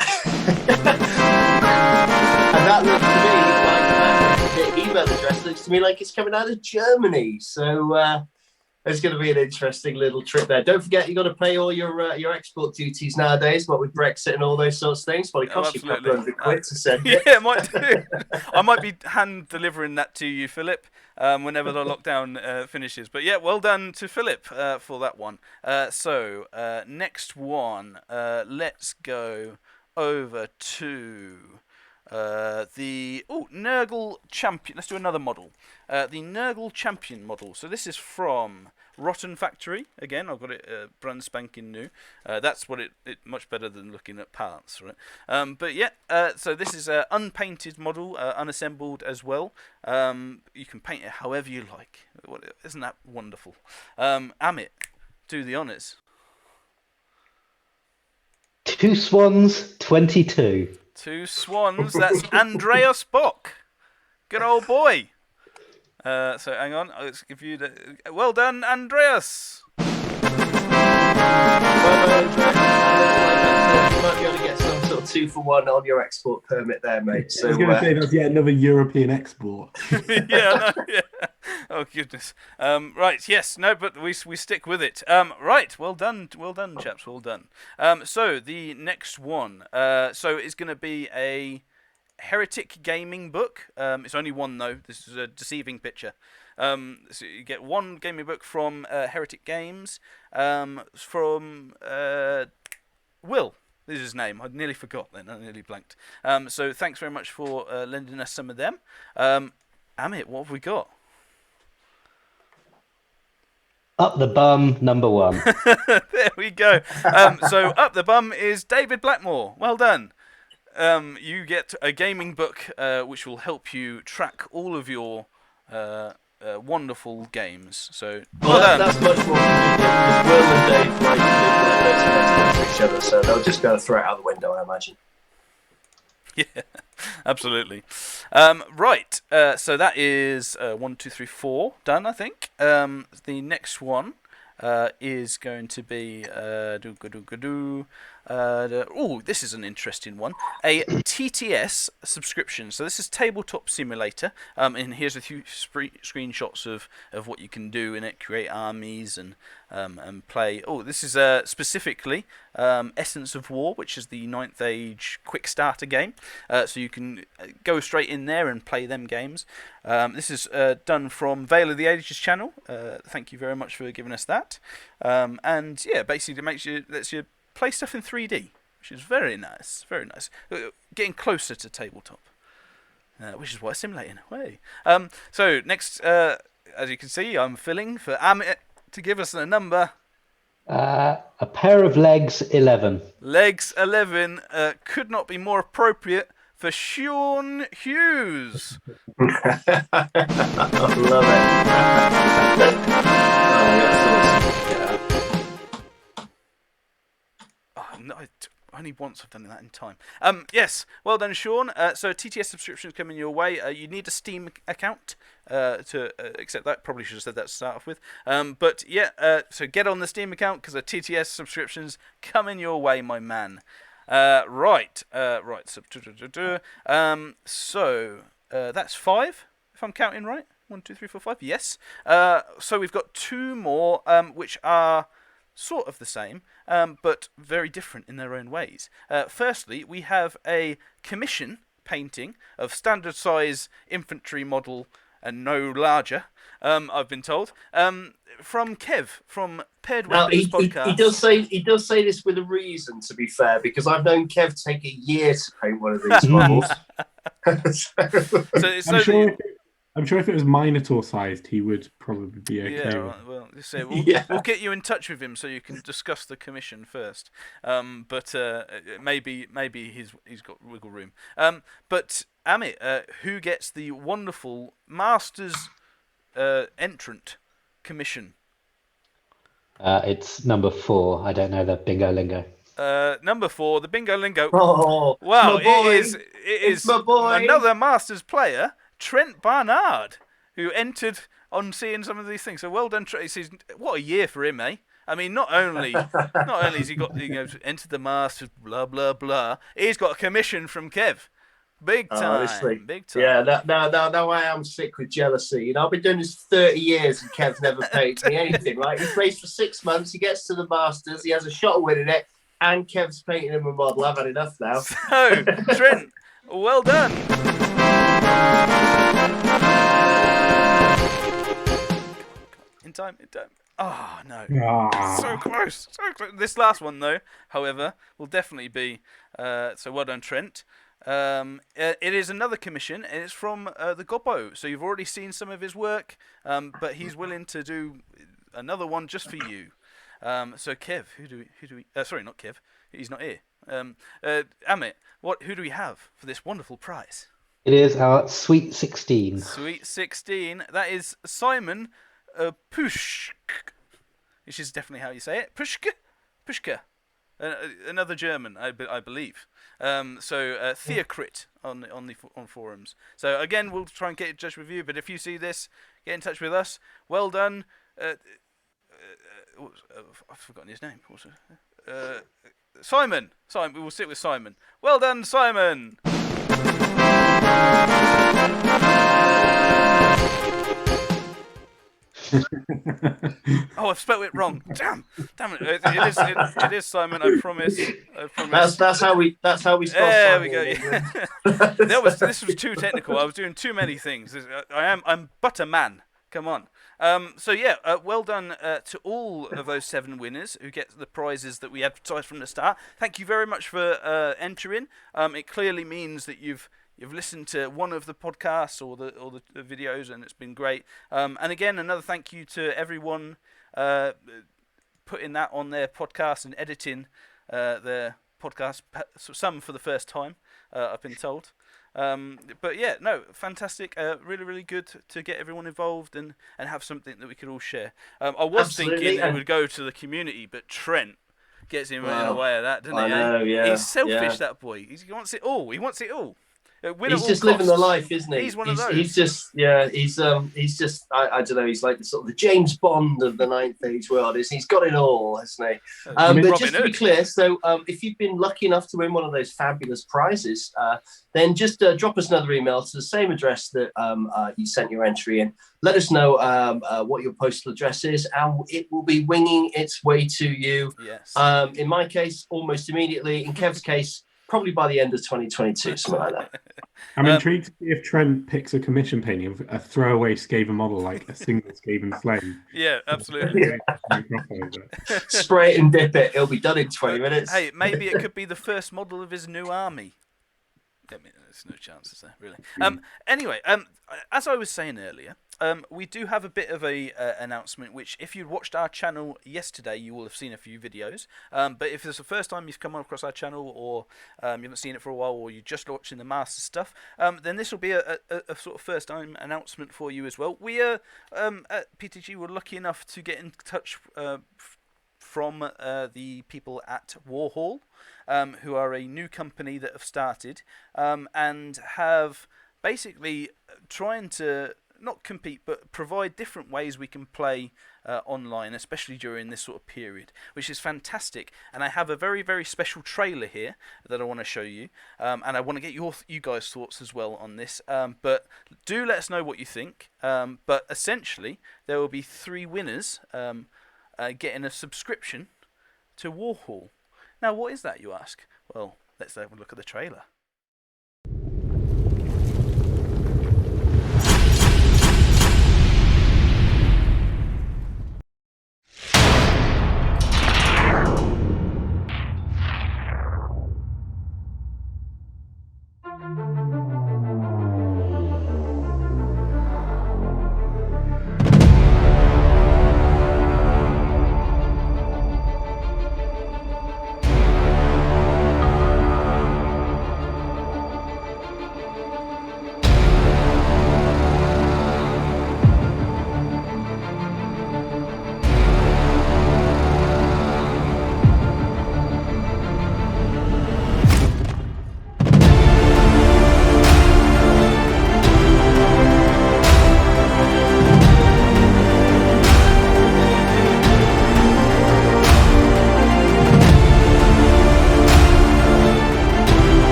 And that looks to me like the email address looks to me like it's coming out of Germany. So there's going to be an interesting little trip there. Don't forget, you've got to pay all your export duties nowadays, what with Brexit and all those sorts of things. Probably cost you a couple £100 to send it. Yeah, it might do. I might be hand delivering that to you, Philip, whenever the lockdown finishes. But yeah, well done to Philip for that one. So next one, let's go over to the Nurgle Champion. Let's do another model. The Nurgle Champion model. So this is from Rotten Factory. Again, I've got it brand spanking new. That's what it much better than looking at parts, right? But yeah, so this is an unpainted model, unassembled as well. You can paint it however you like. Isn't that wonderful? Amit, do the honours. 2 swans, 22. 2 swans. That's Andreas Bock. Good old boy. So hang on. Let's give you the. Well done, Andreas. You might be able to get some sort of 2-for-1 on your export permit there, mate. So I was going to say that's yet another European export. Yeah, no, yeah. Oh goodness. Right, yes, no, but we stick with it. Right, well done, chaps, well done. So the next one, so it's going to be a Heretic gaming book. It's only one though. This is a deceiving picture. So you get one gaming book from Heretic Games, from Will. This is his name. I nearly forgot then. I nearly blanked. So thanks very much for lending us some of them. Amit, what have we got? Up the bum, number 1. There we go. So up the bum is David Blackmore. Well done. You get a gaming book which will help you track all of your wonderful games. So well done. That's much more because Will and Dave like live next to each other, so they'll just go throw it out the window, I imagine. Yeah, absolutely. Right, so that is 1, 2, 3, 4 done, I think. The next one is going to be this is an interesting one. A TTS subscription. So this is Tabletop Simulator, and here's a few screenshots of what you can do in it. Create armies and play. Oh, this is specifically Essence of War, which is the 9th Age quick starter game. So you can go straight in there and play them games. This is done from Veil of the Ages channel. Thank you very much for giving us that. And yeah, basically lets you play stuff in 3D, which is very nice, very nice. Getting closer to tabletop, which is why it's simulating in a way. So next, as you can see, I'm filling for Amit to give us a number. A pair of legs, 11. Legs 11 could not be more appropriate for Sean Hughes. I love it. Oh, that's awesome. No, only once I've done that in time. Yes, well done, Sean. So TTS subscriptions coming your way. You need a Steam account to accept that. Probably should have said that to start off with. But yeah, so get on the Steam account because the TTS subscriptions coming your way, my man. Right. So that's 5, if I'm counting right. 1, 2, 3, 4, 5. Yes. So we've got 2 more, which are sort of the same, but very different in their own ways. Firstly, we have a commission painting of standard size infantry model and no larger, I've been told, from Kev from Paired Weapons Podcast. He does say this with a reason, to be fair, because I've known Kev take a year to paint one of these models. I'm sure if it was Minotaur sized, he would probably be okay. Yeah, well, we'll get you in touch with him so you can discuss the commission first. But maybe he's got wiggle room. But Amit, who gets the wonderful Masters entrant commission? It's number 4. I don't know the bingo lingo. Number 4, the bingo lingo. Oh, wow, it is my boy. Another Masters player, Trent Barnard, who entered on seeing some of these things. So well done, Trent. What a year for him, eh? I mean, not only has he got entered the Masters, blah blah blah. He's got a commission from Kev. Big time. Honestly. Big time. Yeah, now I am sick with jealousy. I've been doing this 30 years and Kev's never paid me anything. Like, he plays for 6 months, he gets to the Masters, he has a shot of winning it, and Kev's painting him a model. I've had enough now. So, Trent, well done. In time. Oh, no. So close. This last one, though, however, will definitely be... so well done, Trent. It is another commission, and it's from the Gobbo. So you've already seen some of his work, but he's willing to do another one just for you. So Kev, who do we? Sorry, not Kev. He's not here. Amit, who do we have for this wonderful prize? It is our Sweet 16. Sweet 16. That is Simon Pushk, which is definitely how you say it. Pushka. Another German, I believe. So Theocrit on forums. So again, we'll try and get in touch with you. But if you see this, get in touch with us. Well done. I've forgotten his name. Also, Simon. We will sit with Simon. Well done, Simon. Oh, I've spelled it wrong. Damn it! It is Simon. I promise. That's how we spell There Simon we go. in England. This was too technical. I was doing too many things. I'm but a man. Come on. So yeah, well done to all of those 7 winners who get the prizes that we advertised from the start. Thank you very much for entering. It clearly means that you've listened to one of the podcasts or the videos, and it's been great. And again, another thank you to everyone putting that on their podcast and editing their podcast. Some for the first time, I've been told. But yeah, no, fantastic. Really, really good to get everyone involved and have something that we could all share. I was thinking it would go to the community, but Trent gets in the way of that, doesn't he? I know, yeah. He's selfish, yeah. that boy. He wants it all. He wants it all. He's just living the life, isn't he? He's one of those. He's just I don't know. He's like the sort of the James Bond of the Ninth Age world. He's got it all, hasn't he? But just to be clear, so if you've been lucky enough to win one of those fabulous prizes, then just drop us another email to the same address that you sent your entry in. Let us know what your postal address is, and it will be winging its way to you. Yes. In my case, almost immediately. In Kev's case, probably by the end of 2022, something like that. I'm intrigued to see if Trent picks a commission painting of a throwaway Skaven model, like a single Skaven flame. Yeah, absolutely. Spray it and dip it. It'll be done in 20 minutes. Hey, maybe it could be the first model of his new army. I mean, there's no chances there, really. Anyway, as I was saying earlier, we do have a bit of a announcement, which if you'd watched our channel yesterday, you will have seen a few videos. But if it's the first time you've come across our channel, or you haven't seen it for a while, or you're just watching the Master stuff, then this will be a sort of first time announcement for you as well. We at PTG were lucky enough to get in touch from the people at Warhol, who are a new company that have started and have basically trying to not compete, but provide different ways we can play online, especially during this sort of period, which is fantastic. And I have a very, very special trailer here that I want to show you, and I want to get you guys' thoughts as well on this. But do let us know what you think. But essentially, there will be 3 winners getting a subscription to Warhol. Now, what is that, you ask? Well, let's have a look at the trailer.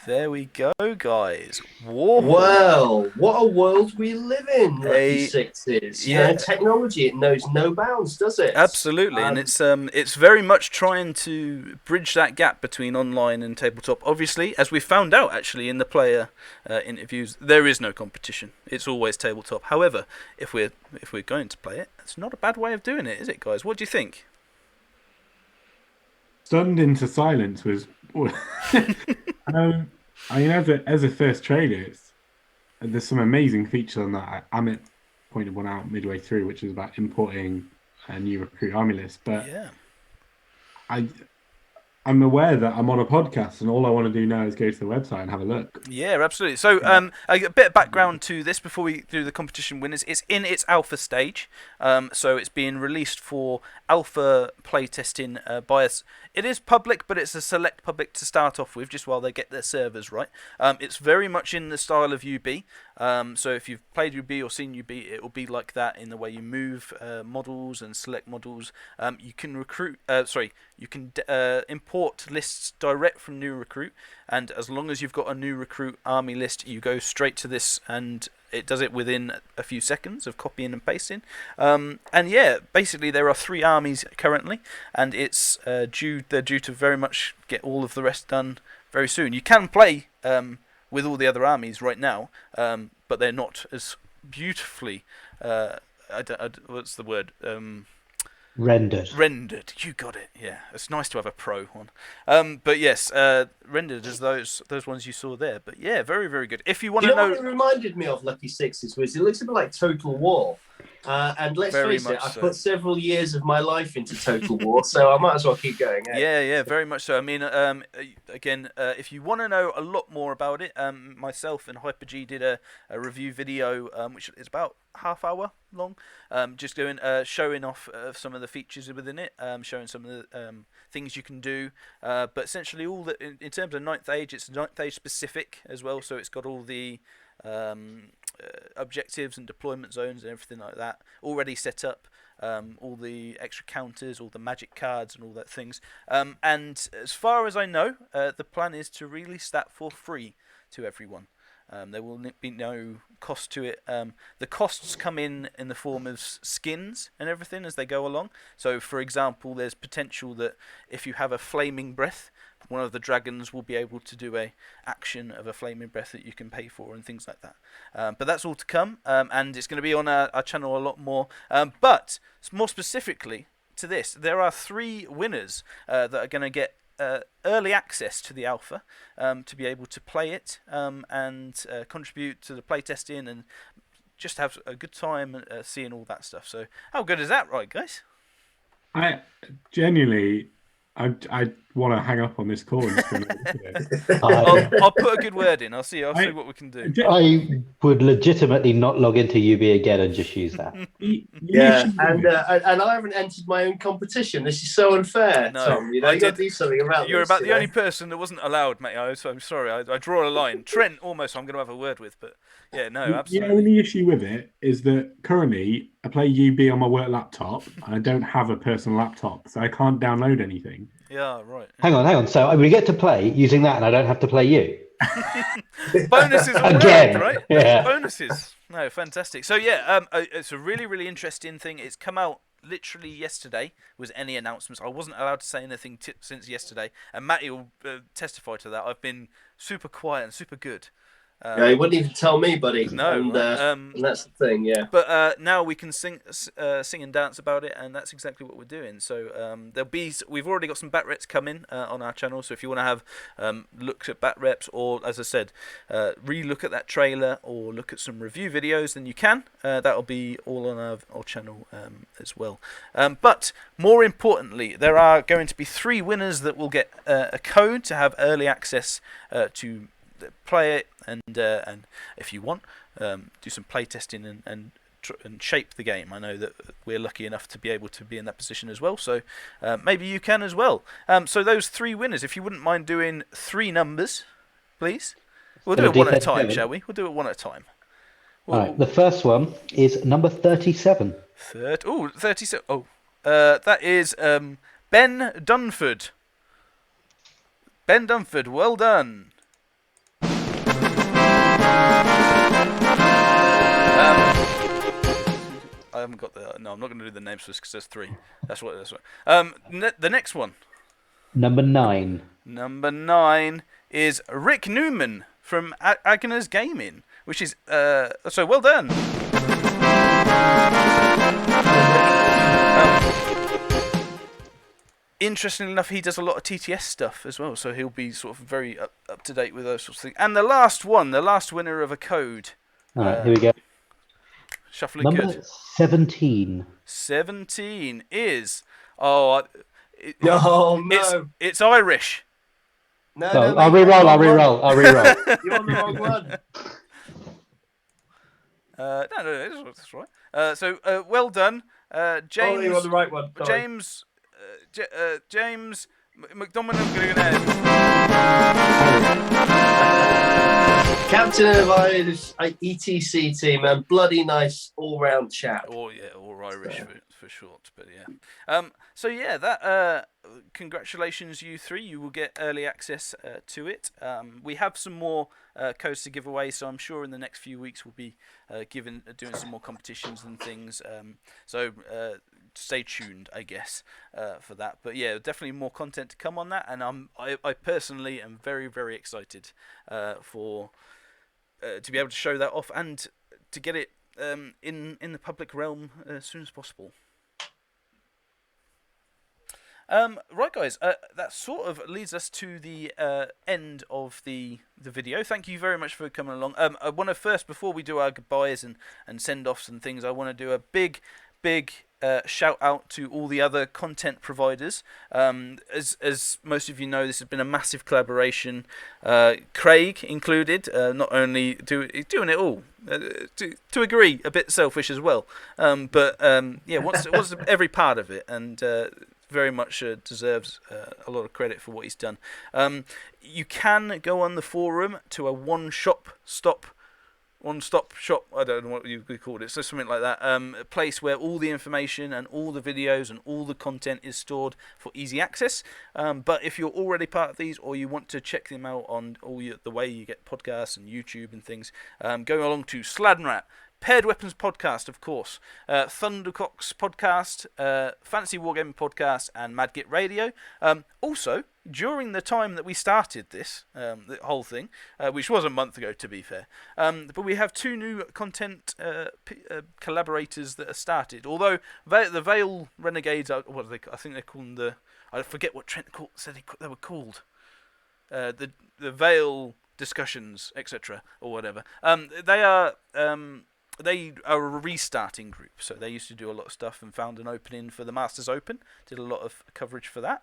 There we go, guys. Warhol. Well, what a world we live in, Lucky Sixes. You know, technology, it knows no bounds, does it? Absolutely, and it's very much trying to bridge that gap between online and tabletop. Obviously, as we found out actually in the player interviews, there is no competition. It's always tabletop. However, if we're going to play it, it's not a bad way of doing it, is it, guys? What do you think? Stunned into silence was. I mean, as a first trailer, there's some amazing features on that. Amit pointed one out midway through, which is about importing new recruit army list. But Yeah. I'm aware that I'm on a podcast, and all I want to do now is go to the website and have a look. Yeah, absolutely. So, a bit of background to this before we do the competition winners. It's in its alpha stage, so it's being released for alpha playtesting by us. It is public, but it's a select public to start off with, just while they get their servers right. It's very much in the style of UB. So if you've played UB or seen UB, it will be like that in the way you move models and select models. You can recruit. You can import lists direct from New Recruit, and as long as you've got a New Recruit army list, you go straight to this, and it does it within a few seconds of copying and pasting. And yeah, basically there are 3 armies currently, and it's they're due to very much get all of the rest done very soon. You can play with all the other armies right now, but they're not as beautifully. What's the word? Rendered. You got it. Yeah, it's nice to have a pro one. But yes, rendered as those ones you saw there. But yeah, very, very good. If you want to know, what it reminded me of, Lucky Sixes, was it looks a bit like Total War. And let's face it, I've put several years of my life into Total War, so I might as well keep going. Yeah, very much so. I mean, again, if you want to know a lot more about it, myself and HyperG did a review video, which is about half hour long, just going showing off some of the features within it, showing some of the things you can do. But essentially, all that in terms of 9th Age, it's 9th Age specific as well. So it's got all the objectives and deployment zones and everything like that already set up, all the extra counters, all the magic cards and all that things, and as far as I know, the plan is to release that for free to everyone. There will be no cost to it. The costs come in the form of skins and everything as they go along. So for example, there's potential that if you have a flaming breath, one of the dragons will be able to do a action of a flaming breath that you can pay for and things like that. But that's all to come, and it's going to be on our channel a lot more. But more specifically to this, there are 3 winners that are going to get early access to the alpha, to be able to play it and contribute to the playtesting and just have a good time seeing all that stuff. So how good is that, right, guys? I genuinely... I want to hang up on this call. I'll put a good word in. I'll see what we can do. I would legitimately not log into UB again and just use that. Yeah, and I haven't entered my own competition. This is so unfair, Tom. You got to do something about You're this, about the only person that wasn't allowed, mate. So I'm sorry. I draw a line. Trent, almost, I'm going to have a word with, but yeah, no, absolutely. The only issue with it is that currently I play UB on my work laptop, and I don't have a personal laptop, so I can't download anything. Yeah, right. Hang on. So we get to play using that, and I don't have to play you. Bonuses all again, around, right? Yeah. Bonuses. No, fantastic. So yeah, it's a really, really interesting thing. It's come out literally yesterday. Was any announcements? I wasn't allowed to say anything since yesterday, and Matty will testify to that. I've been super quiet and super good. Yeah, he wouldn't even tell me, buddy. No, and that's the thing, yeah. But now we can sing and dance about it, and that's exactly what we're doing. So we've already got some bat reps coming on our channel. So if you want to have looks at bat reps, or as I said, re-look at that trailer or look at some review videos, then you can. That'll be all on our channel as well. But more importantly, there are going to be 3 winners that will get a code to have early access to play it, and if you want, do some play testing and shape the game. I know that we're lucky enough to be able to be in that position as well, so maybe you can as well. So those 3 winners, if you wouldn't mind doing 3 numbers, please. We'll do it one at a time, shall we? We'll do it one at a time. All right, the first one is number 37. 37. Oh, that is Ben Dunford. Ben Dunford, well done. I haven't got the. No, I'm not going to do the names because there's 3. That's what. The next one. Number 9. Number 9 is Rick Newman from Agner's Gaming, which is so well done. Interestingly enough, he does a lot of TTS stuff as well, so he'll be sort of very up to date with those sorts of things. And the last winner of a code. All right, here we go. Shuffling Number good. 17. 17 is No, it's Irish. No, I'll re-roll. I'll re-roll. You're on the wrong one. No, that's right. So well done, James. Oh, you're on the right one. Sorry. James McDominant. Captain of Irish ETC team and bloody nice all-round chap. Or Irish for short, but yeah. So yeah, that. Congratulations, you three. You will get early access to it. We have some more codes to give away, so I'm sure in the next few weeks we'll be doing some more competitions and things. So stay tuned, I guess, for that. But yeah, definitely more content to come on that, and I personally am very, very excited for to be able to show that off and to get it in the public realm as soon as possible. Right, guys, that sort of leads us to the end of the video. Thank you very much for coming along. I want to first, before we do our goodbyes and send-offs and things, I want to do a big shout out to all the other content providers. As most of you know, this has been a massive collaboration. Craig included, not only doing it all, to agree, a bit selfish as well. But wants every part of it, and very much deserves a lot of credit for what he's done. You can go on the forum to a one-stop shop, I don't know what you could call it, so something like that, a place where all the information and all the videos and all the content is stored for easy access. But if you're already part of these, or you want to check them out on the way you get podcasts and YouTube and things, go along to Sladdenrat, Paired Weapons Podcast, of course, Thundercocks Podcast, Fantasy Wargaming Podcast, and Madgit Radio. Also, during the time that we started this, the whole thing, which was a month ago, to be fair, but we have two new content collaborators that are started. Although the Vale Renegades are, I think they're called I forget what Trent said they were called. The Vale Discussions, etc., or whatever. They are a restarting group, so they used to do a lot of stuff and found an opening for the Masters Open, did a lot of coverage for that,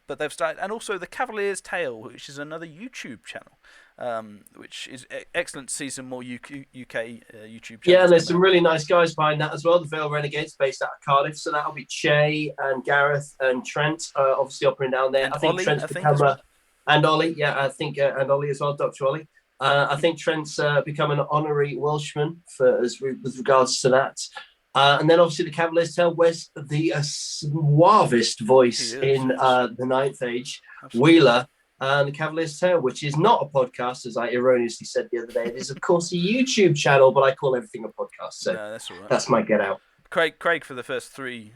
but they've started, and also the Cavalier's Tale, which is another YouTube channel, which is excellent to see some more UK YouTube channels. Yeah, and there's some really nice guys behind that as well. The Vale Renegades, based out of Cardiff, so that'll be Che and Gareth and Trent, obviously up and down there. And I think Ollie, Trent's become and Ollie, yeah, I think, and Ollie as well, Dr. Ollie. I think Trent's become an honorary Welshman with regards to that. And then obviously the Cavalier's Tale, where's the suavest voice in the Ninth Age, absolutely. Wheeler, and the Cavalier's Tale, which is not a podcast, as I erroneously said the other day. It is, of course, a YouTube channel, but I call everything a podcast. So that's all right. That's my get out. Craig, for the first three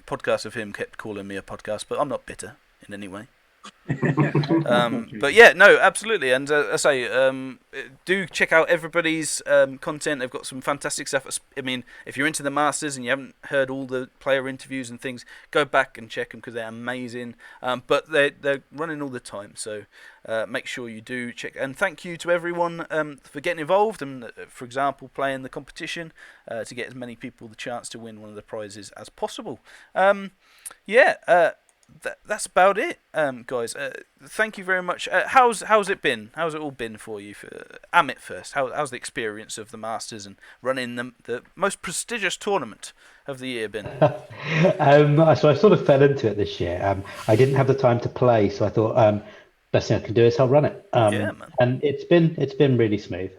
podcasts of him, kept calling me a podcast, but I'm not bitter in any way. But yeah, no, absolutely, and I say, do check out everybody's content. They've got some fantastic stuff. I mean, if you're into the Masters and you haven't heard all the player interviews and things, go back and check them because they're amazing. But they're running all the time, so make sure you do check. And thank you to everyone for getting involved and, for example, playing the competition to get as many people the chance to win one of the prizes as possible. That's about it, guys. Thank you very much. How's it been? How's it all been for you? Amit first. How's the experience of the Masters and running the most prestigious tournament of the year been? So I sort of fell into it this year. I didn't have the time to play, so I thought best thing I can do is I'll run it. Yeah, man. And it's been really smooth.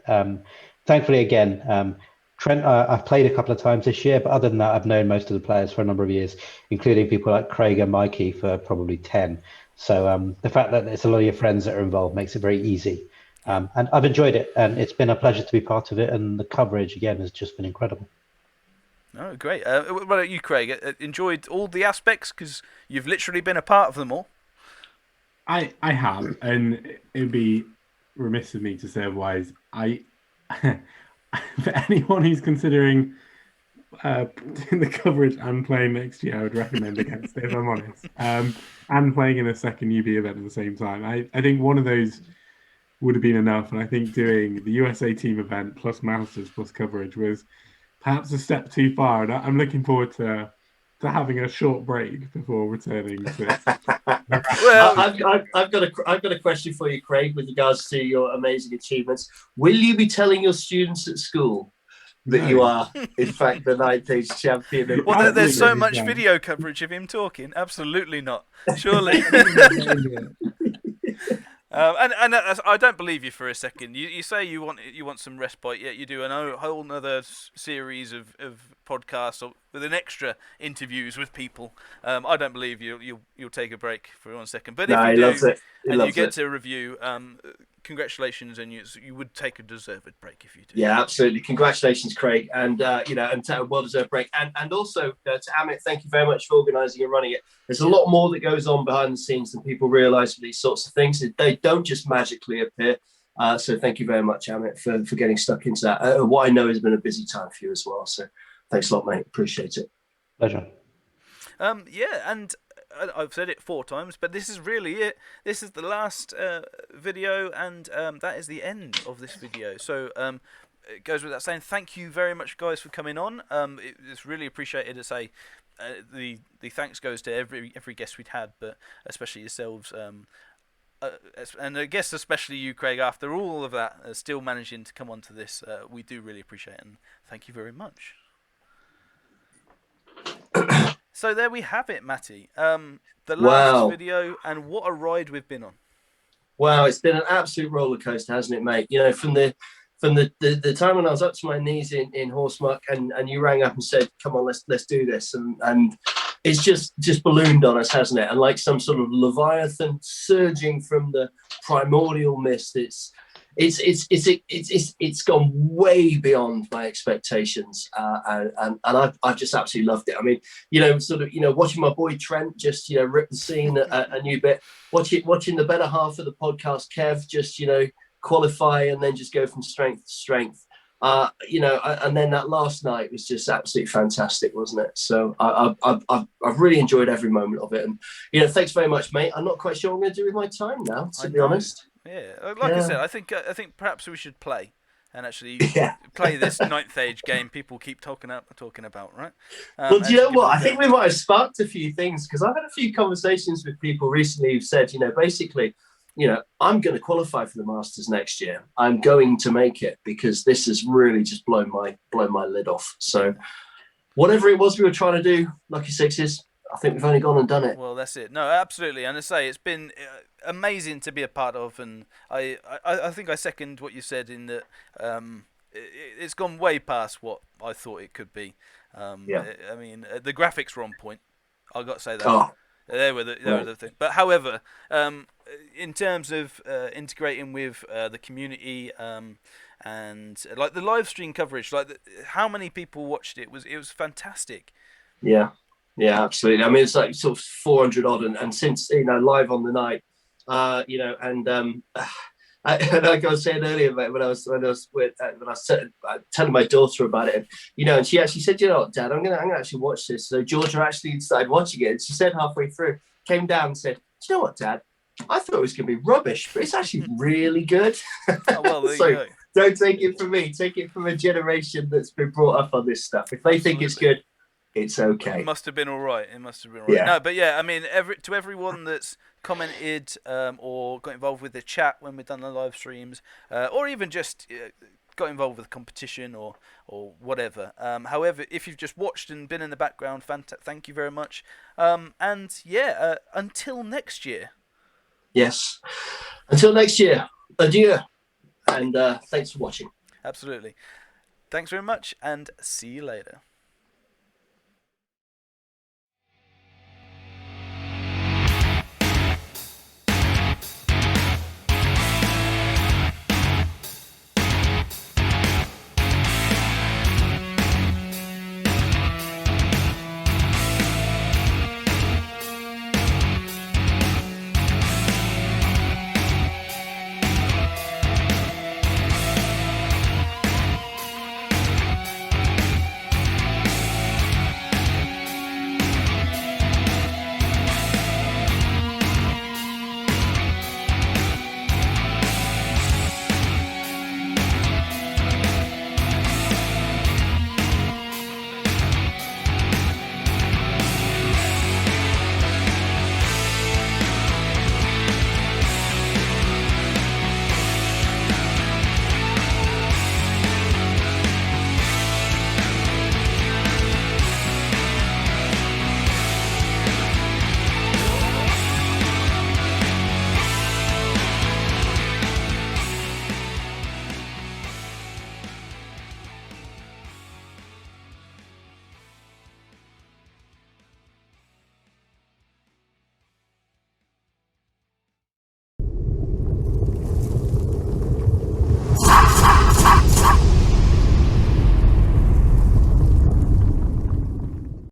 Thankfully, again. Trent, I've played a couple of times this year, but other than that, I've known most of the players for a number of years, including people like Craig and Mikey for probably 10. So the fact that it's a lot of your friends that are involved makes it very easy. And I've enjoyed it, and it's been a pleasure to be part of it, and the coverage, again, has just been incredible. Oh, great. What about you, Craig? Enjoyed all the aspects, because you've literally been a part of them all. I have, and it'd be remiss of me to say otherwise. For anyone who's considering doing the coverage and playing next year, I would recommend against it, if I'm honest. And playing in a second UB event at the same time. I think one of those would have been enough. And I think doing the USA team event plus Masters plus coverage was perhaps a step too far, and I'm looking forward to having a short break before returning to. Well, I've got a question for you, Craig, with regards to your amazing achievements. Will you be telling your students at school that you are, in fact, the 9th Age champion? Well, there's so much video coverage of him talking. Absolutely not. Surely. And I don't believe you for a second. You say you want some respite, yet you do a whole other series of podcasts with an extra interviews with people. I don't believe you'll take a break for 1 second. But if you do, and you get to review, congratulations, and you would take a deserved break if you do. Yeah, absolutely. Congratulations, Craig, and and a well-deserved break. And also to Amit, thank you very much for organising and running it. There's a lot more that goes on behind the scenes than people realise for these sorts of things. They don't just magically appear. So thank you very much, Amit, for getting stuck into that. What I know has been a busy time for you as well. So thanks a lot, mate. Appreciate it. Pleasure. Yeah, and I've said it 4 times, but this is really it. This is the last video, and that is the end of this video. So it goes without saying, thank you very much, guys, for coming on. It's really appreciated. To say the thanks goes to every guest we'd had, but especially yourselves. And I guess especially you, Craig, after all of that, still managing to come onto this, we do really appreciate it, and thank you very much. So there we have it, Matty. The last video, and what a ride we've been on. Wow, it's been an absolute roller coaster, hasn't it, mate? From the time when I was up to my knees in horse muck, and you rang up and said, "Come on, let's do this," and it's just ballooned on us, hasn't it? And like some sort of leviathan surging from the primordial mist, it's gone way beyond my expectations, and I've just absolutely loved it. I mean, watching my boy Trent just rip the scene a new bit, watching the better half of the podcast, Kev, just qualify and then just go from strength to strength. And then that last night was just absolutely fantastic, wasn't it? So I've really enjoyed every moment of it, and thanks very much, mate. I'm not quite sure what I'm going to do with my time now, to be honest. Yeah, I said, I think perhaps we should play and actually play this 9th Age game people keep talking about, right? Well, do you know what? I think we might have sparked a few things, because I've had a few conversations with people recently who've said, basically, I'm going to qualify for the Masters next year. I'm going to make it, because this has really just blown my lid off. So whatever it was we were trying to do, Lucky Sixes, I think we've only gone and done it. Well, that's it. No, absolutely. And I say it's been amazing to be a part of, and I think I second what you said in that it's gone way past what I thought it could be. I mean, the graphics were on point. I've got to say that. Oh. They were the thing. But however, in terms of integrating with the community and like the live stream coverage, how many people watched it was fantastic. Yeah, absolutely. I mean, it's like sort of 400 odd, and since live on the night, like I was saying earlier, mate, when I was telling my daughter about it, and she actually said, what, Dad, I'm gonna actually watch this. So Georgia actually started watching it, and she said halfway through, came down and said, do you know what, Dad? I thought it was gonna be rubbish, but it's actually really good. Oh, well, there so you go. Don't take it from me. Take it from a generation that's been brought up on this stuff. If they think it's good, it's okay. It must have been all right. Yeah. No, but yeah, I mean, to everyone that's commented or got involved with the chat when we've done the live streams, or even just got involved with the competition or whatever. However, if you've just watched and been in the background, thank you very much. And yeah, until next year. Yes. Until next year. Adieu. And thanks for watching. Absolutely. Thanks very much, and see you later.